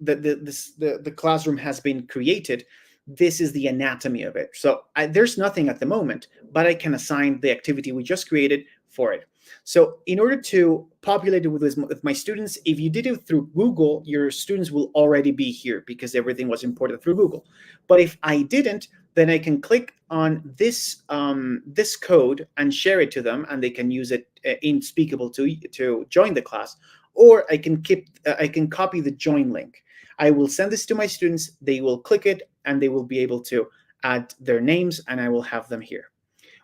the classroom has been created, this is the anatomy of it. So there's nothing at the moment, but I can assign the activity we just created for it. So in order to populate it with my students, if you did it through Google, your students will already be here because everything was imported through Google. But if I didn't, then I can click on this code and share it to them, and they can use it in Speakable to join the class. Or I can copy the join link. I will send this to my students. They will click it, and they will be able to add their names, and I will have them here.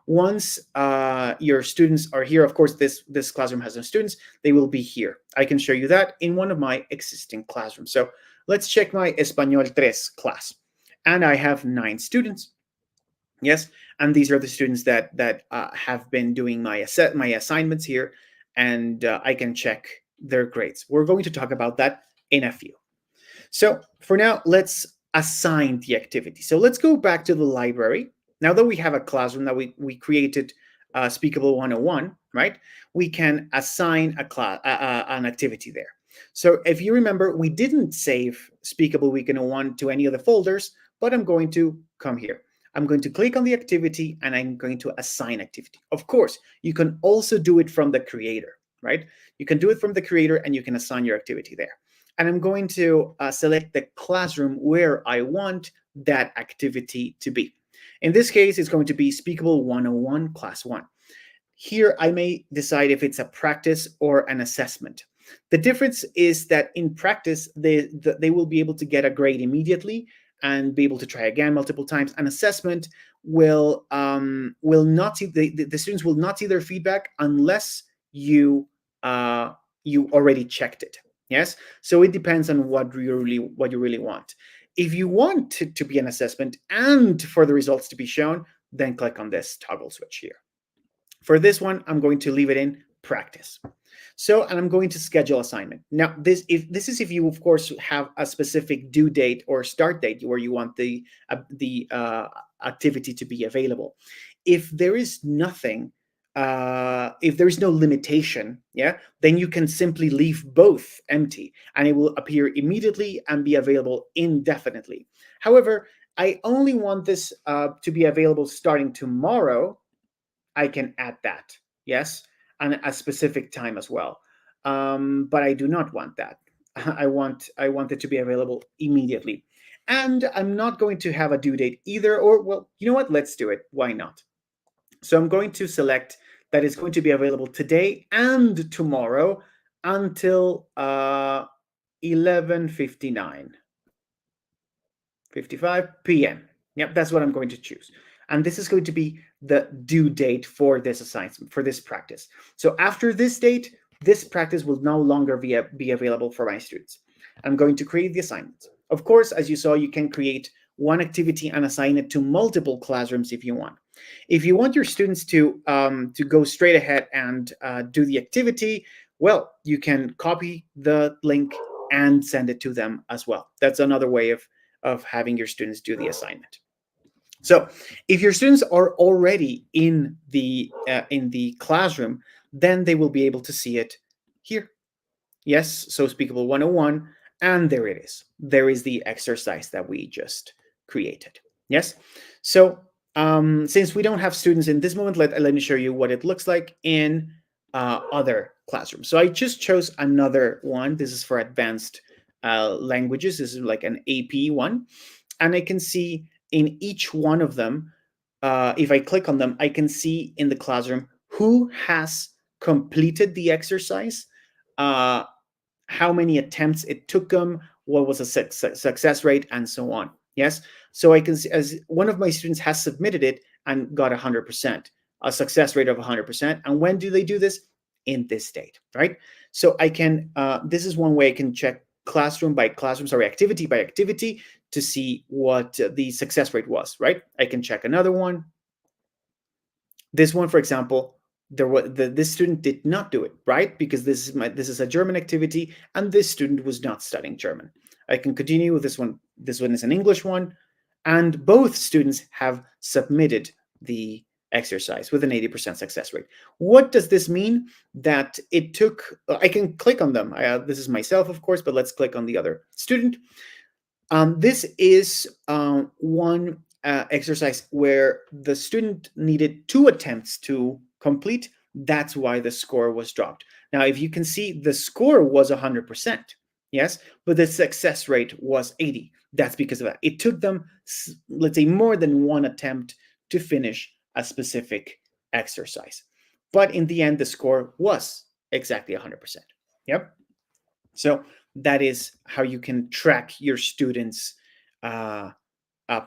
Once your students are here, of course, this classroom has no students, they will be here. I can show you that in one of my existing classrooms. So let's check my Español 3 class. And I have 9 students. Yes, and these are the students that have been doing my assignments here, and I can check their grades. We're going to talk about that in a few. So for now, let's assign the activity. So let's go back to the library. Now that we have a classroom, that we created Speakable 101, right? We can assign an activity there. So if you remember, we didn't save Speakable Week 101 to any of the folders, but I'm going to come here. I'm going to click on the activity, and I'm going to assign activity. Of course, you can also do it from the creator, right? You can do it from the creator, and you can assign your activity there. And I'm going to select the classroom where I want that activity to be. In this case, it's going to be Speakable 101 Class 1. Here, I may decide if it's a practice or an assessment. The difference is that in practice, they will be able to get a grade immediately and be able to try again multiple times. An assessment will not see the students will not see their feedback unless you already checked it. Yes, so it depends on what you really want. If you want to be an assessment and for the results to be shown, then click on this toggle switch here. For this one, I'm going to leave it in practice. So, and I'm going to schedule assignment. Now, this is if you, of course, have a specific due date or start date where you want the activity to be available. If there is nothing if there is no limitation, yeah, then you can simply leave both empty and it will appear immediately and be available indefinitely. However, I only want this to be available starting tomorrow. I can add that, yes, and a specific time as well. But I do not want that. I want it to be available immediately, and I'm not going to have a due date either. Or well, you know what? Let's do it. Why not? So I'm going to select that it's going to be available today and tomorrow until 11:59. 55 p.m. Yep, that's what I'm going to choose. And this is going to be the due date for this assignment, for this practice. So after this date, this practice will no longer be available for my students. I'm going to create the assignment. Of course, as you saw, you can create one activity and assign it to multiple classrooms if you want. If you want your students to go straight ahead and do the activity, well, you can copy the link and send it to them as well. That's another way of having your students do the assignment. So if your students are already in the classroom, then they will be able to see it here. Yes, so Speakable 101, and there it is. There is the exercise that we just created. Yes, so since we don't have students in this moment, let me show you what it looks like in other classrooms. So I just chose another one. This is for advanced languages. This is like an AP one. And I can see in each one of them, if I click on them, I can see in the classroom who has completed the exercise, uh, how many attempts it took them, what was a success rate, and so on. Yes, so I can see as one of my students has submitted it and got 100%, a success rate of 100%. And when do they do this? In this date, right? So I can, this is one way I can check classroom by classroom, sorry, activity by activity to see what the success rate was, right? I can check another one. This one, for example, this student did not do it, right? Because this is a German activity, and this student was not studying German. I can continue with this one. This one is an English one, and both students have submitted the exercise with an 80% success rate. What does this mean? That it took, I can click on them. This is myself, of course, but let's click on the other student. This is one exercise where the student needed 2 attempts to complete. That's why the score was dropped. Now, if you can see, the score was 100%, yes, but the success rate was 80. That's because of that. It took them, let's say, more than 1 attempt to finish a specific exercise. But in the end, the score was exactly 100%. Yep. So that is how you can track your students'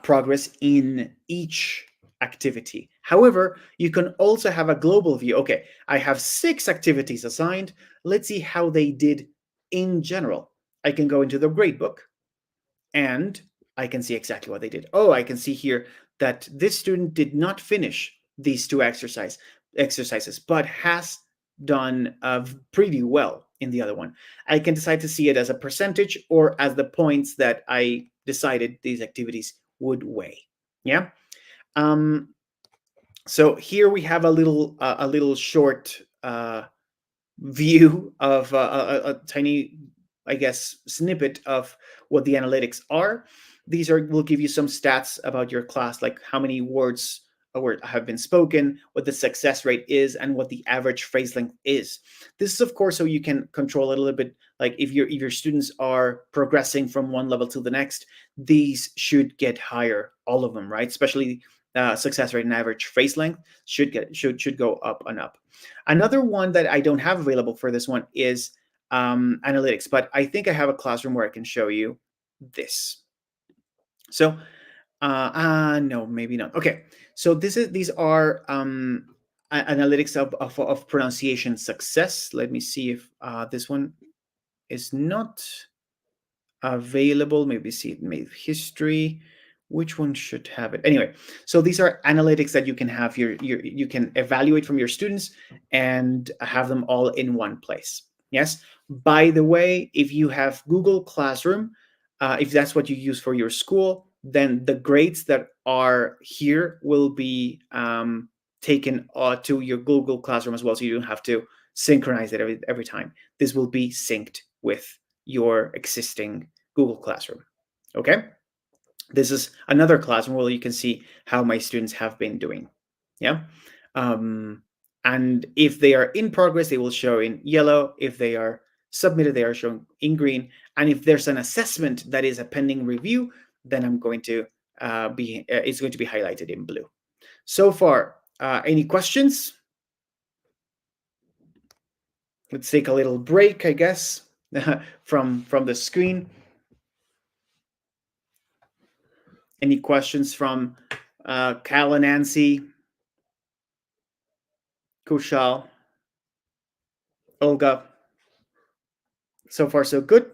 progress in each activity. However, you can also have a global view. Okay, I have 6 activities assigned. Let's see how they did in general. I can go into the gradebook and I can see exactly what they did. Oh, I can see here that this student did not finish these 2 exercises, but has done pretty well in the other one. I can decide to see it as a percentage or as the points that I decided these activities would weigh. Yeah. So here we have a little short view of a tiny, I guess, snippet of what the analytics are. These will give you some stats about your class, like how many words have been spoken, what the success rate is, and what the average phrase length is. This is, of course, so you can control it a little bit. Like if your students are progressing from one level to the next, these should get higher, all of them, right? Especially success rate and average phrase length should go up and up. Another one that I don't have available for this one is analytics, but I think I have a classroom where I can show you this. So, no, maybe not. Okay, so these are analytics of pronunciation success. Let me see if this one is not available. Maybe see it, maybe history. Which one should have it? Anyway, so these are analytics that you can have you can evaluate from your students and have them all in one place. Yes. By the way, if you have Google Classroom, if that's what you use for your school, then the grades that are here will be taken to your Google Classroom as well, so you don't have to synchronize it every time. This will be synced with your existing Google Classroom. Okay, this is another classroom where you can see how my students have been doing. Yeah. And if they are in progress, they will show in yellow. If they are submitted, they are shown in green. And if there's an assessment that is a pending review, then I'm going to it's going to be highlighted in blue. So far, any questions? Let's take a little break, I guess, from the screen. Any questions from Cal and Nancy, Kushal, Olga? So far, so good.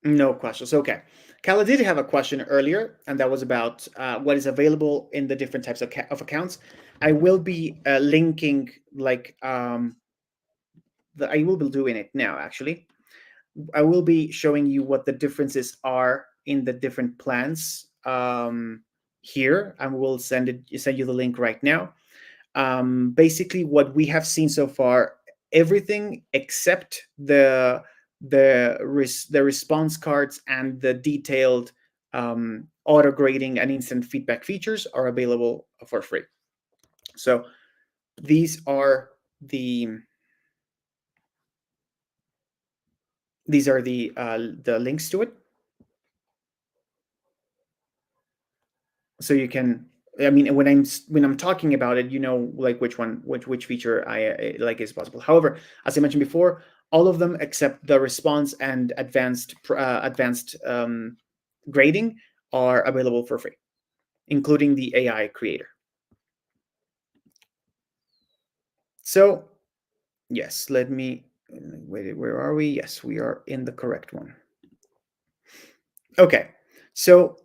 No questions. Okay. Kala did have a question earlier, and that was about what is available in the different types of accounts. I will be linking, like, I will be doing it now, actually. I will be showing you what the differences are in the different plans here, and we'll send you the link right now. Basically, what we have seen so far, everything except the response cards and the detailed auto grading and instant feedback features are available for free. So these are the links to it. So you can, I mean, when I'm talking about it, you know, like which feature I like is possible. However, as I mentioned before, all of them except the response and advanced grading are available for free, including the AI creator. So yes, let me wait. Where are we? Yes, we are in the correct one. Okay, so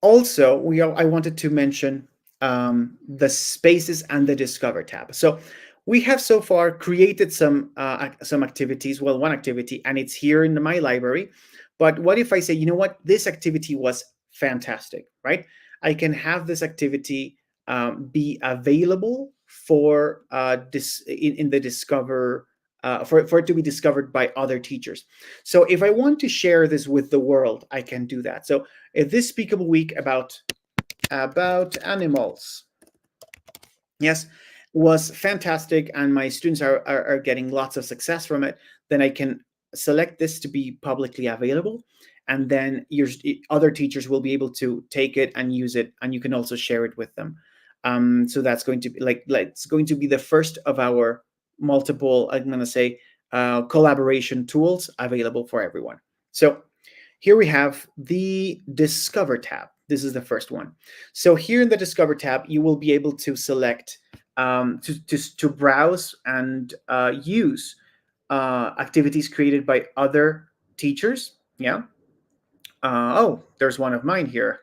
also I wanted to mention the spaces and the discover tab. So we have so far created some activities. Well, one activity, and it's here in my library. But what if I say, you know what, this activity was fantastic, right? I can have this activity be available for in the discover for it to be discovered by other teachers. So if I want to share this with the world, I can do that. So if this Speakable week about animals, yes, was fantastic, and my students are getting lots of success from it, then I can select this to be publicly available, and then your other teachers will be able to take it and use it, and you can also share it with them. So that's going to be it's going to be the first of our multiple, I'm going to say, collaboration tools available for everyone. So here we have the Discover tab. This is the first one. So here in the Discover tab, you will be able to select to browse and use activities created by other teachers. Yeah. Oh, there's one of mine here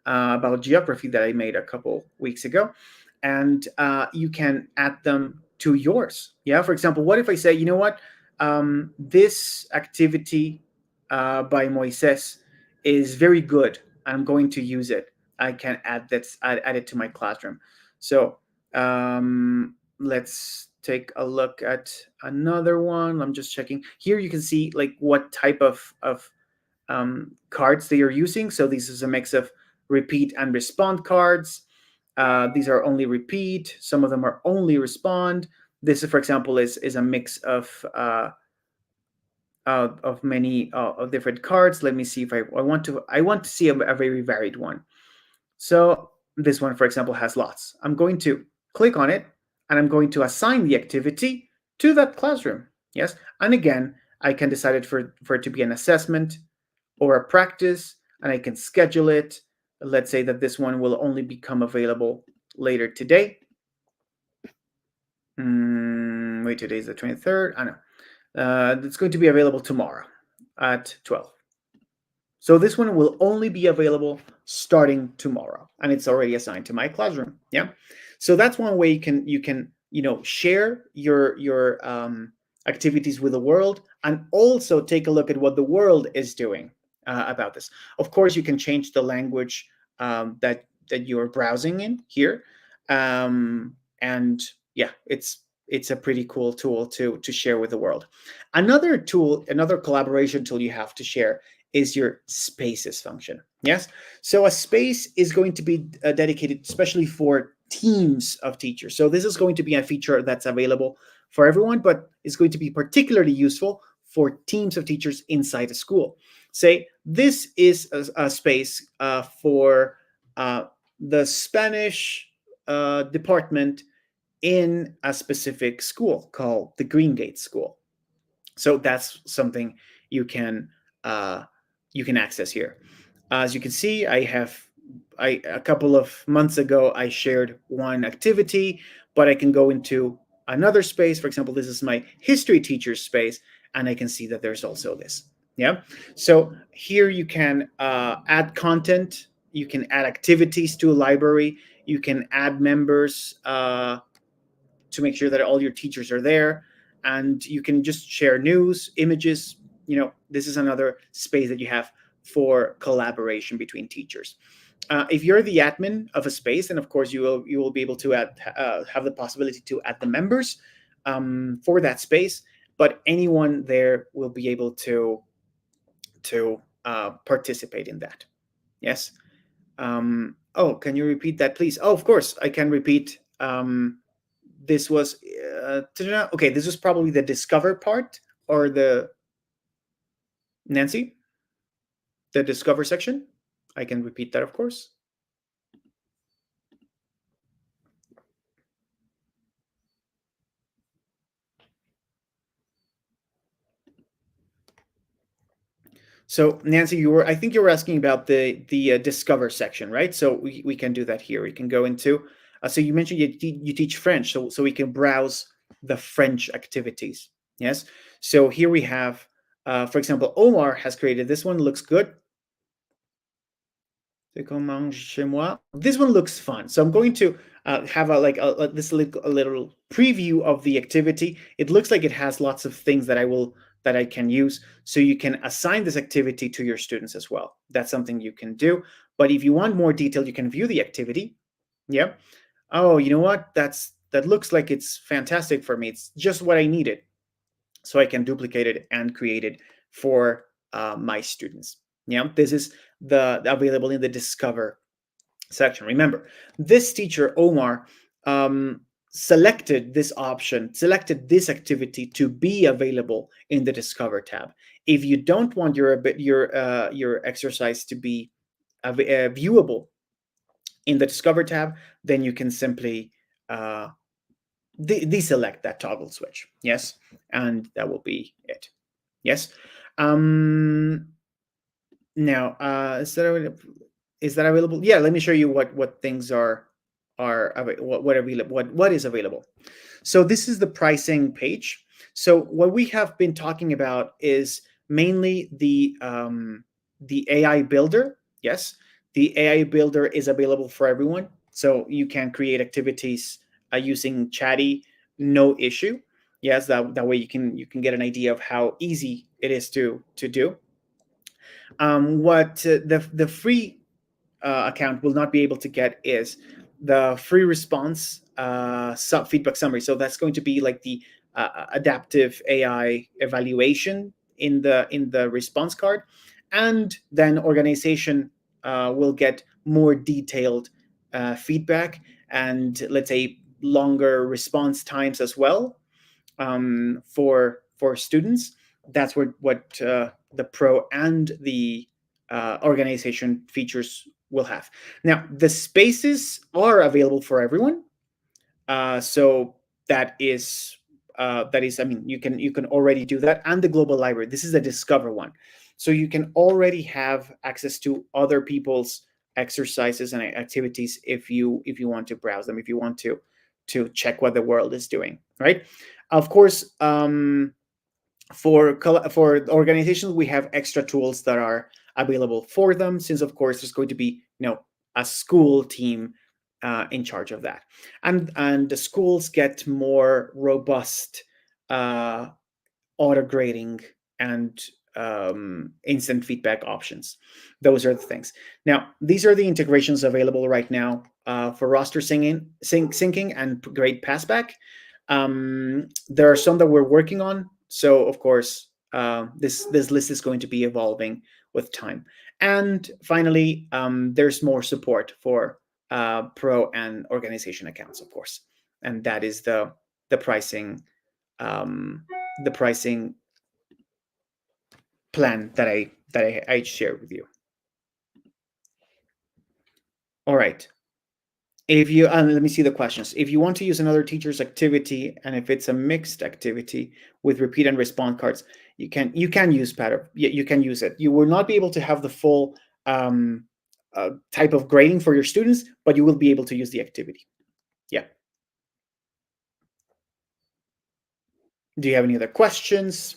about geography that I made a couple weeks ago. And you can add them to yours. Yeah. For example, what if I say, you know what, this activity by Moises is very good. I'm going to use it. I can add it to my classroom. So let's take a look at another one. I'm just checking here. You can see like what type of cards they are using. So this is a mix of repeat and respond cards. These are only repeat. Some of them are only respond. This, for example, is a mix of many of different cards. Let me see if I want to see a very varied one. So this one, for example, has lots. I'm going to click on it, and I'm going to assign the activity to that classroom. Yes, and again, I can decide it for it to be an assessment or a practice, and I can schedule it. Let's say that this one will only become available later today. Wait, today's the 23rd. I know. It's going to be available tomorrow at 12. So this one will only be available starting tomorrow, and it's already assigned to my classroom. Yeah. So that's one way you can share your activities with the world, and also take a look at what the world is doing about this. Of course, you can change the language that you're browsing in here, and yeah, it's a pretty cool tool to share with the world. Another tool, another collaboration tool you have to share is your spaces function. Yes, so a space is going to be dedicated especially for teams of teachers. So this is going to be a feature that's available for everyone, but it's going to be particularly useful for teams of teachers inside a school. Say this is a space for the Spanish department in a specific school called the Greengate School. So that's something you can uh, you can access here. As you can see, a couple of months ago I shared one activity, but I can go into another space. For example, this is my history teacher's space, and I can see that there's also this. Yeah. So here you can add content. You can add activities to a library. You can add members to make sure that all your teachers are there, and you can just share news, images. This is another space that you have for collaboration between teachers. If you're the admin of a space, then of course you will be able to have the possibility to add the members for that space, but anyone there will be able to participate in that. Yes. Oh, can you repeat that, please? Oh, of course, I can repeat. This was okay. This was probably the discover part, or the Nancy, the discover section. I can repeat that, of course. So Nancy, I think you were asking about the discover section, right? So we can do that here. We can go into. So you mentioned you teach French, so we can browse the French activities. Yes. So here we have, for example, Omar has created this one. Looks good. This one looks fun. So I'm going to have a little preview of the activity. It looks like it has lots of things that I can use. So you can assign this activity to your students as well. That's something you can do. But if you want more detail, you can view the activity. Yeah. Oh, you know what? That looks like it's fantastic for me. It's just what I needed. So I can duplicate it and create it for my students. Yeah, this is the available in the discover section. Remember, this teacher Omar selected this option, selected this activity to be available in the discover tab. If you don't want your exercise to be viewable in the discover tab, then you can simply deselect that toggle switch. Yes, and that will be it. Yes. Now, is that available? Yeah, let me show you what things are what is available. So this is the pricing page. So what we have been talking about is mainly the AI builder. Yes, the AI builder is available for everyone, so you can create activities using Chatty, no issue. Yes, that way you can get an idea of how easy it is to do. What the free account will not be able to get is the free response feedback summary. So that's going to be like the adaptive AI evaluation in the response card, and then organization will get more detailed feedback, and let's say longer response times as well for students. That's what the pro and the organization features will have. Now, the spaces are available for everyone. So that is, I mean, you can already do that, and the global library. This is the discover one, so you can already have access to other people's exercises and activities if you want to browse them, if you want to check what the world is doing, right? Of course, for organizations, we have extra tools that are available for them, since of course there's going to be a school team in charge of that, and the schools get more robust auto grading, and instant feedback options. Those are the things. Now, these are the integrations available right now for roster syncing and grade passback. There are some that we're working on, so of course this list is going to be evolving with time. And finally, there's more support for pro and organization accounts, of course, and that is the pricing um, the pricing plan that I shared with you. All right. If you let me see the questions. If you want to use another teacher's activity, and if it's a mixed activity with repeat and respond cards, you can use pattern. You can use it. You will not be able to have the full type of grading for your students, but you will be able to use the activity. Yeah. Do you have any other questions?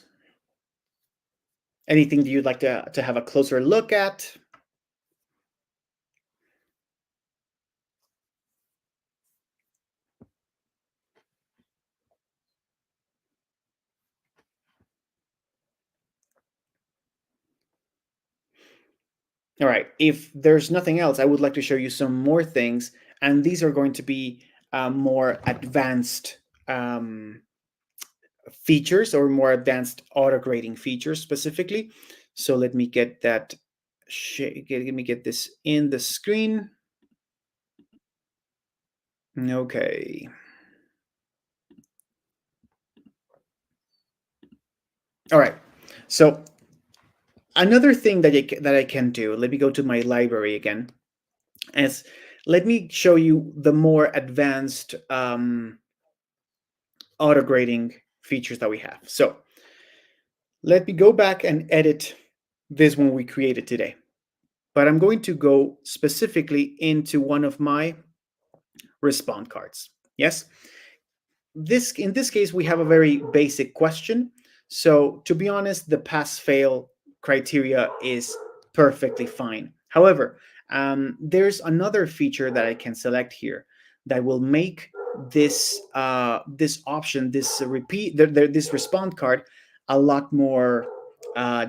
Anything that you'd like to have a closer look at? All right. If there's nothing else, I would like to show you some more things, and these are going to be more advanced features, or more advanced auto grading features specifically. So let me get that. Let me get this in the screen. Okay. All right. So another thing that I can do. Let me go to my library again. As let me show you the more advanced auto grading features that we have. So let me go back and edit this one we created today. But I'm going to go specifically into one of my respond cards. Yes. In this case, we have a very basic question. So to be honest, the pass fail criteria is perfectly fine. However, there's another feature that I can select here that will make this option, this this respond card, a lot more, uh,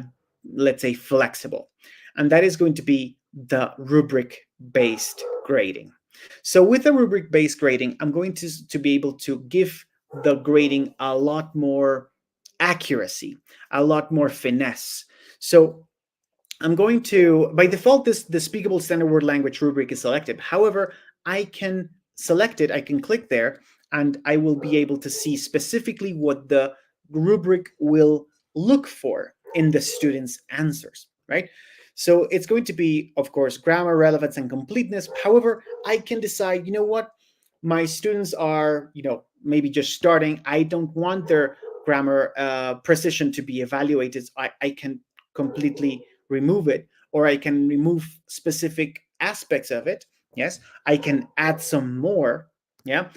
let's say, flexible, and that is going to be the rubric based grading. So with the rubric based grading, I'm going to be able to give the grading a lot more accuracy, a lot more finesse. So I'm going to, by default, the Speakable Standard Word Language rubric is selected. However, I can select it, I can click there, and I will be able to see specifically what the rubric will look for in the student's answers, right? So it's going to be, of course, grammar, relevance, and completeness. However, I can decide, you know what? My students are, maybe just starting. I don't want their grammar precision to be evaluated. I can completely remove it, or I can remove specific aspects of it. Yes, I can add some more. Yeah.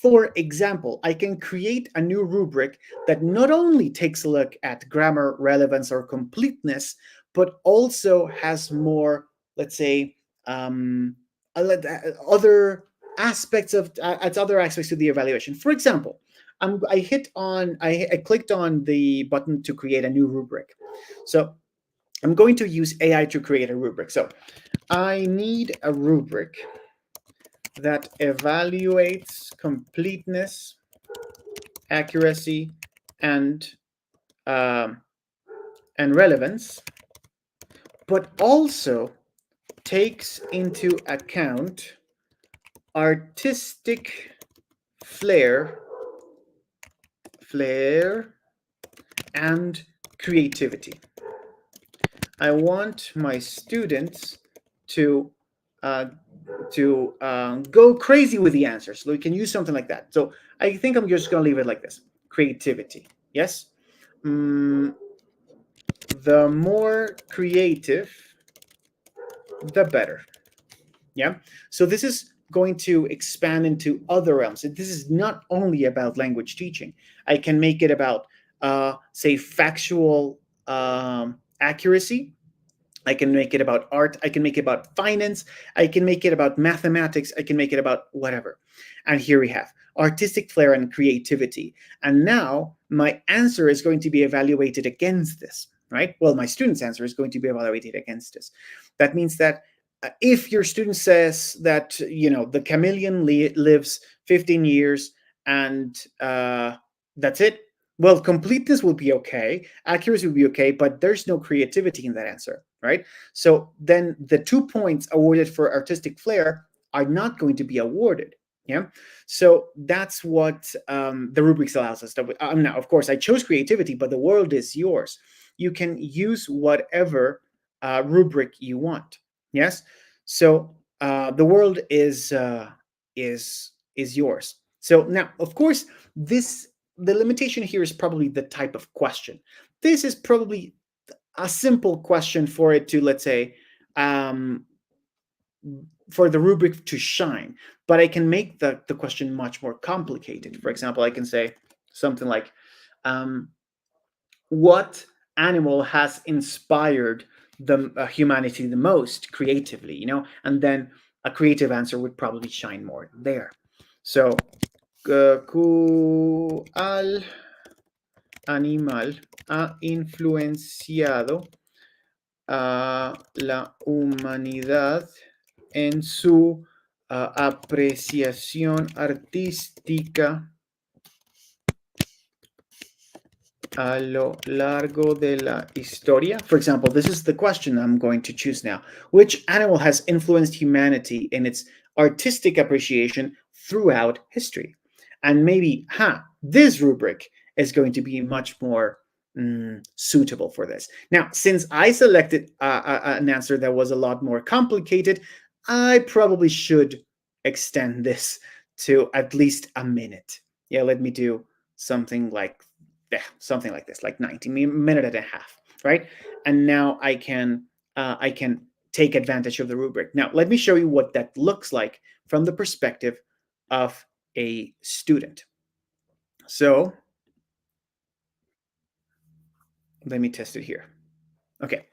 For example, I can create a new rubric that not only takes a look at grammar, relevance, or completeness, but also has more, let's say, um, other aspects of other aspects of the evaluation. For example, I clicked on the button to create a new rubric. So I'm going to use AI to create a rubric. So I need a rubric that evaluates completeness, accuracy, and um, and relevance, but also takes into account artistic flair, and creativity. I want my students to uh, go crazy with the answers. So we can use something like that. So I think I'm just going to leave it like this: creativity. Yes. Mm, the more creative, the better. Yeah. So this is going to expand into other realms. This is not only about language teaching. I can make it about, say, factual accuracy. I can make it about art. I can make it about finance. I can make it about mathematics. I can make it about whatever. And here we have artistic flair and creativity. And now my answer is going to be evaluated against this, right? Well, my student's answer is going to be evaluated against this. That means that if your student says that, the chameleon lives 15 years and that's it, well, completeness will be okay, accuracy will be okay, but there's no creativity in that answer, right? So then the 2 points awarded for artistic flair are not going to be awarded. Yeah. So that's what the rubrics allows us to. Now, of course, I chose creativity, but the world is yours. You can use whatever rubric you want. Yes. So the world is yours. So now, of course, this the limitation here is probably the type of question. This is probably a simple question for it to, let's say, um, for the rubric to shine, but I can make the question much more complicated. For example, I can say something like, what animal has inspired the humanity the most creatively, and then a creative answer would probably shine more there. So, ¿cuál animal ha influenciado a la humanidad en su apreciación artística a lo largo de la historia? For example, this is the question I'm going to choose now. Which animal has influenced humanity in its artistic appreciation throughout history? And maybe, this rubric is going to be much more suitable for this. Now, since I selected an answer that was a lot more complicated, I probably should extend this to at least a minute. Yeah, let me do something like this, like 90 minute and a half, right? And now I can take advantage of the rubric. Now, let me show you what that looks like from the perspective of a student. So let me test it here. Okay.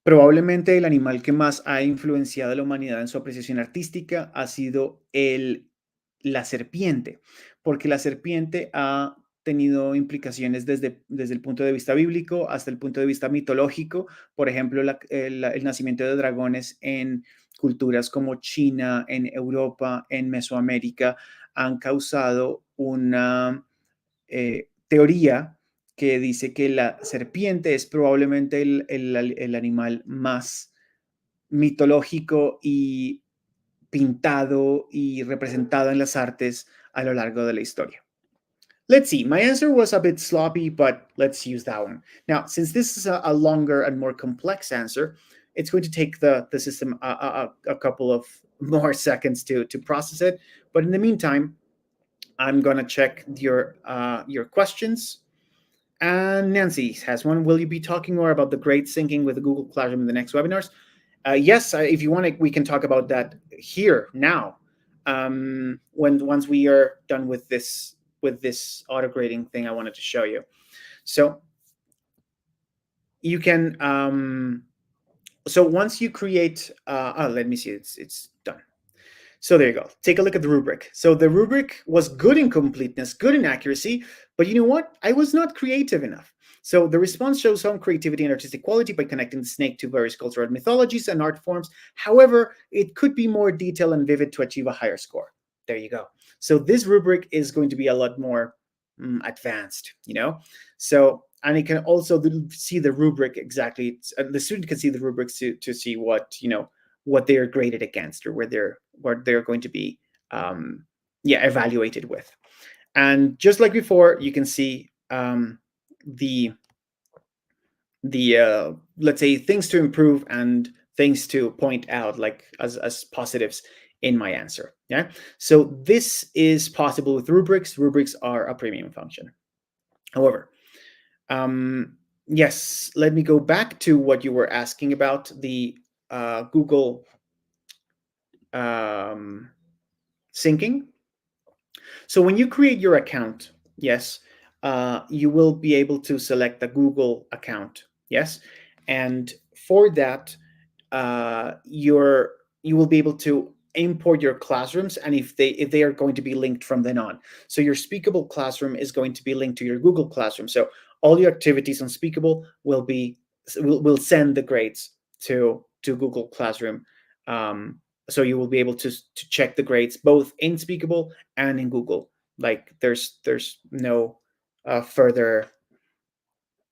Probablemente el animal que más ha influenciado a la humanidad en su apreciación artística ha sido la serpiente, porque la serpiente ha tenido implicaciones desde el punto de vista bíblico hasta el punto de vista mitológico. Por ejemplo, el nacimiento de dragones en culturas como China, en Europa, en Mesoamérica, han causado una teoría que dice que la serpiente es probablemente el animal más mitológico y pintado y representado en las artes a lo largo de la historia. Let's see, my answer was a bit sloppy, but let's use that one. Now, since this is a longer and more complex answer, it's going to take the system a couple of more seconds to process it. But in the meantime, I'm going to check your questions. And Nancy has one. Will you be talking more about the great syncing with the Google Classroom in the next webinars? Yes, if you want, we can talk about that here now. Once we are done with this auto grading thing I wanted to show you. So you can. So once you create, let me see. It's done. So there you go. Take a look at the rubric. So the rubric was good in completeness, good in accuracy, but you know what? I was not creative enough. So the response shows some creativity and artistic quality by connecting the snake to various cultural mythologies and art forms. However, it could be more detailed and vivid to achieve a higher score. There you go. So this rubric is going to be a lot more advanced, So, and it can also see the rubric exactly. The student can see the rubrics to see what, what they are graded against or what they're going to be evaluated with. And just like before, you can see the let's say things to improve and things to point out, like as positives in my answer. Yeah. So this is possible with rubrics. Rubrics are a premium function. However, yes, let me go back to what you were asking about, the Google syncing. So when you create your account, yes, you will be able to select the Google account, yes, and for that, you're you will be able to import your classrooms, and if they are going to be linked from then on. So your Speakable classroom is going to be linked to your Google Classroom. So all your activities on Speakable will send the grades to Google Classroom. So you will be able to check the grades both in Speakable and in Google. Like there's no further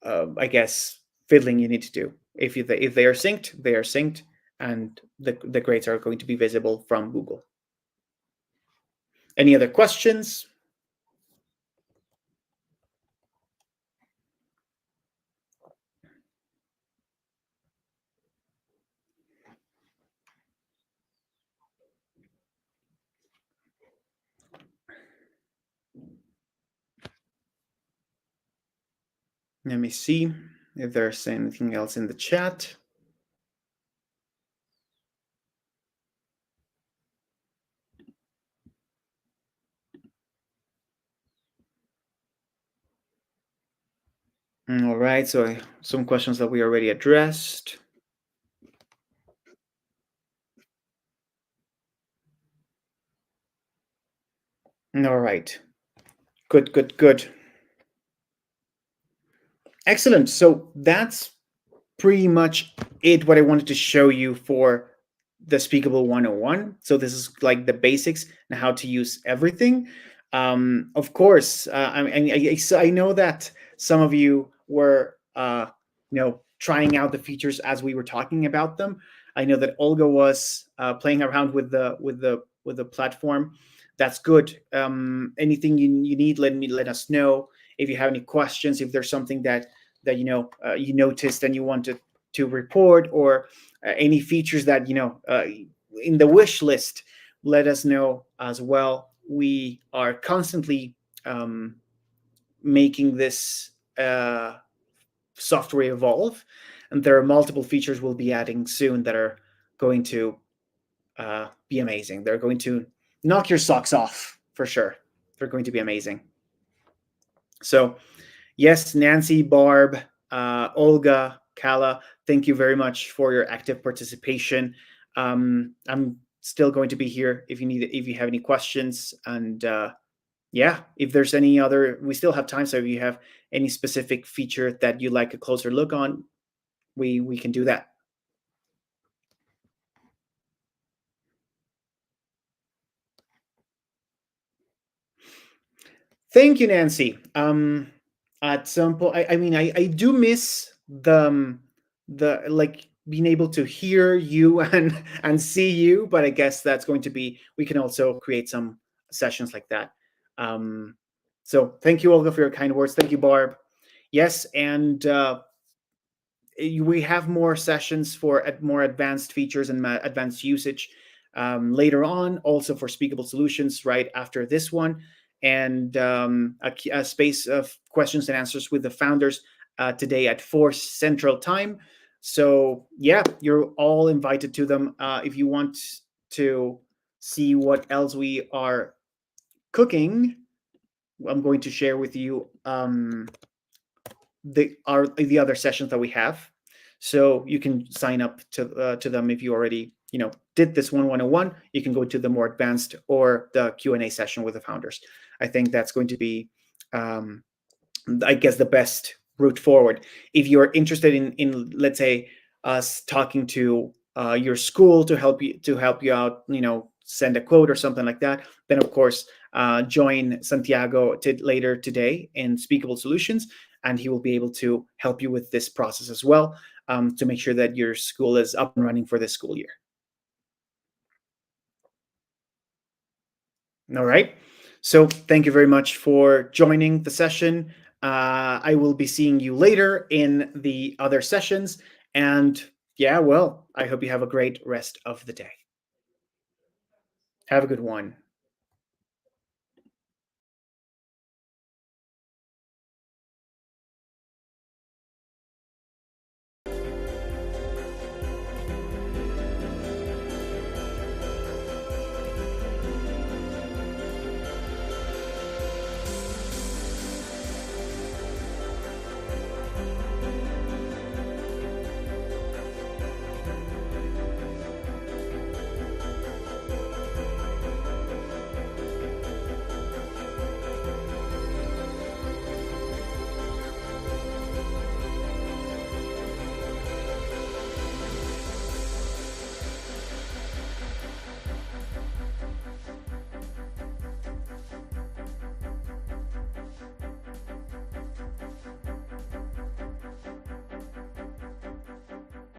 I guess fiddling you need to do. If they are synced, they are synced, and the grades are going to be visible from Google. Any other questions? Let me see if there's anything else in the chat. All right, so some questions that we already addressed. All right, good. Excellent. So that's pretty much it, what I wanted to show you for the Speakable 101. So this is like the basics and how to use everything. Of course, I know that some of you were, trying out the features as we were talking about them. I know that Olga was playing around with the platform. That's good. Anything you need, let us know. If you have any questions, if there's something that you noticed and you wanted to report, or any features that in the wish list, let us know as well. We are constantly making this software evolve, and there are multiple features we'll be adding soon that are going to be amazing. They're going to knock your socks off for sure. They're going to be amazing. So yes, Nancy, Barb, Olga, Kala, thank you very much for your active participation. I'm still going to be here if you have any questions, and yeah, if there's any other, we still have time. So if you have any specific feature that you'd like a closer look on, we can do that. Thank you, Nancy. At some point, I do miss the like being able to hear you and see you, but I guess that's going to be, we can also create some sessions like that. So thank you, Olga, for your kind words. Thank you, Barb. Yes, and we have more sessions for more advanced features and advanced usage later on, also for Speakable Solutions right after this one, and a space of questions and answers with the founders today at 4 Central Time. So yeah, you're all invited to them. If you want to see what else we are cooking, I'm going to share with you the other sessions that we have, so you can sign up to them. If you already did this 101, you can go to the more advanced or the Q&A session with the founders. I think that's going to be I guess the best route forward. If you're interested in let's say us talking to your school to help you out, send a quote or something like that, then of course join Santiago later today in Speakable Solutions, and he will be able to help you with this process as well, to make sure that your school is up and running for this school year. All right. So thank you very much for joining the session. I will be seeing you later in the other sessions. And yeah, well, I hope you have a great rest of the day. Have a good one.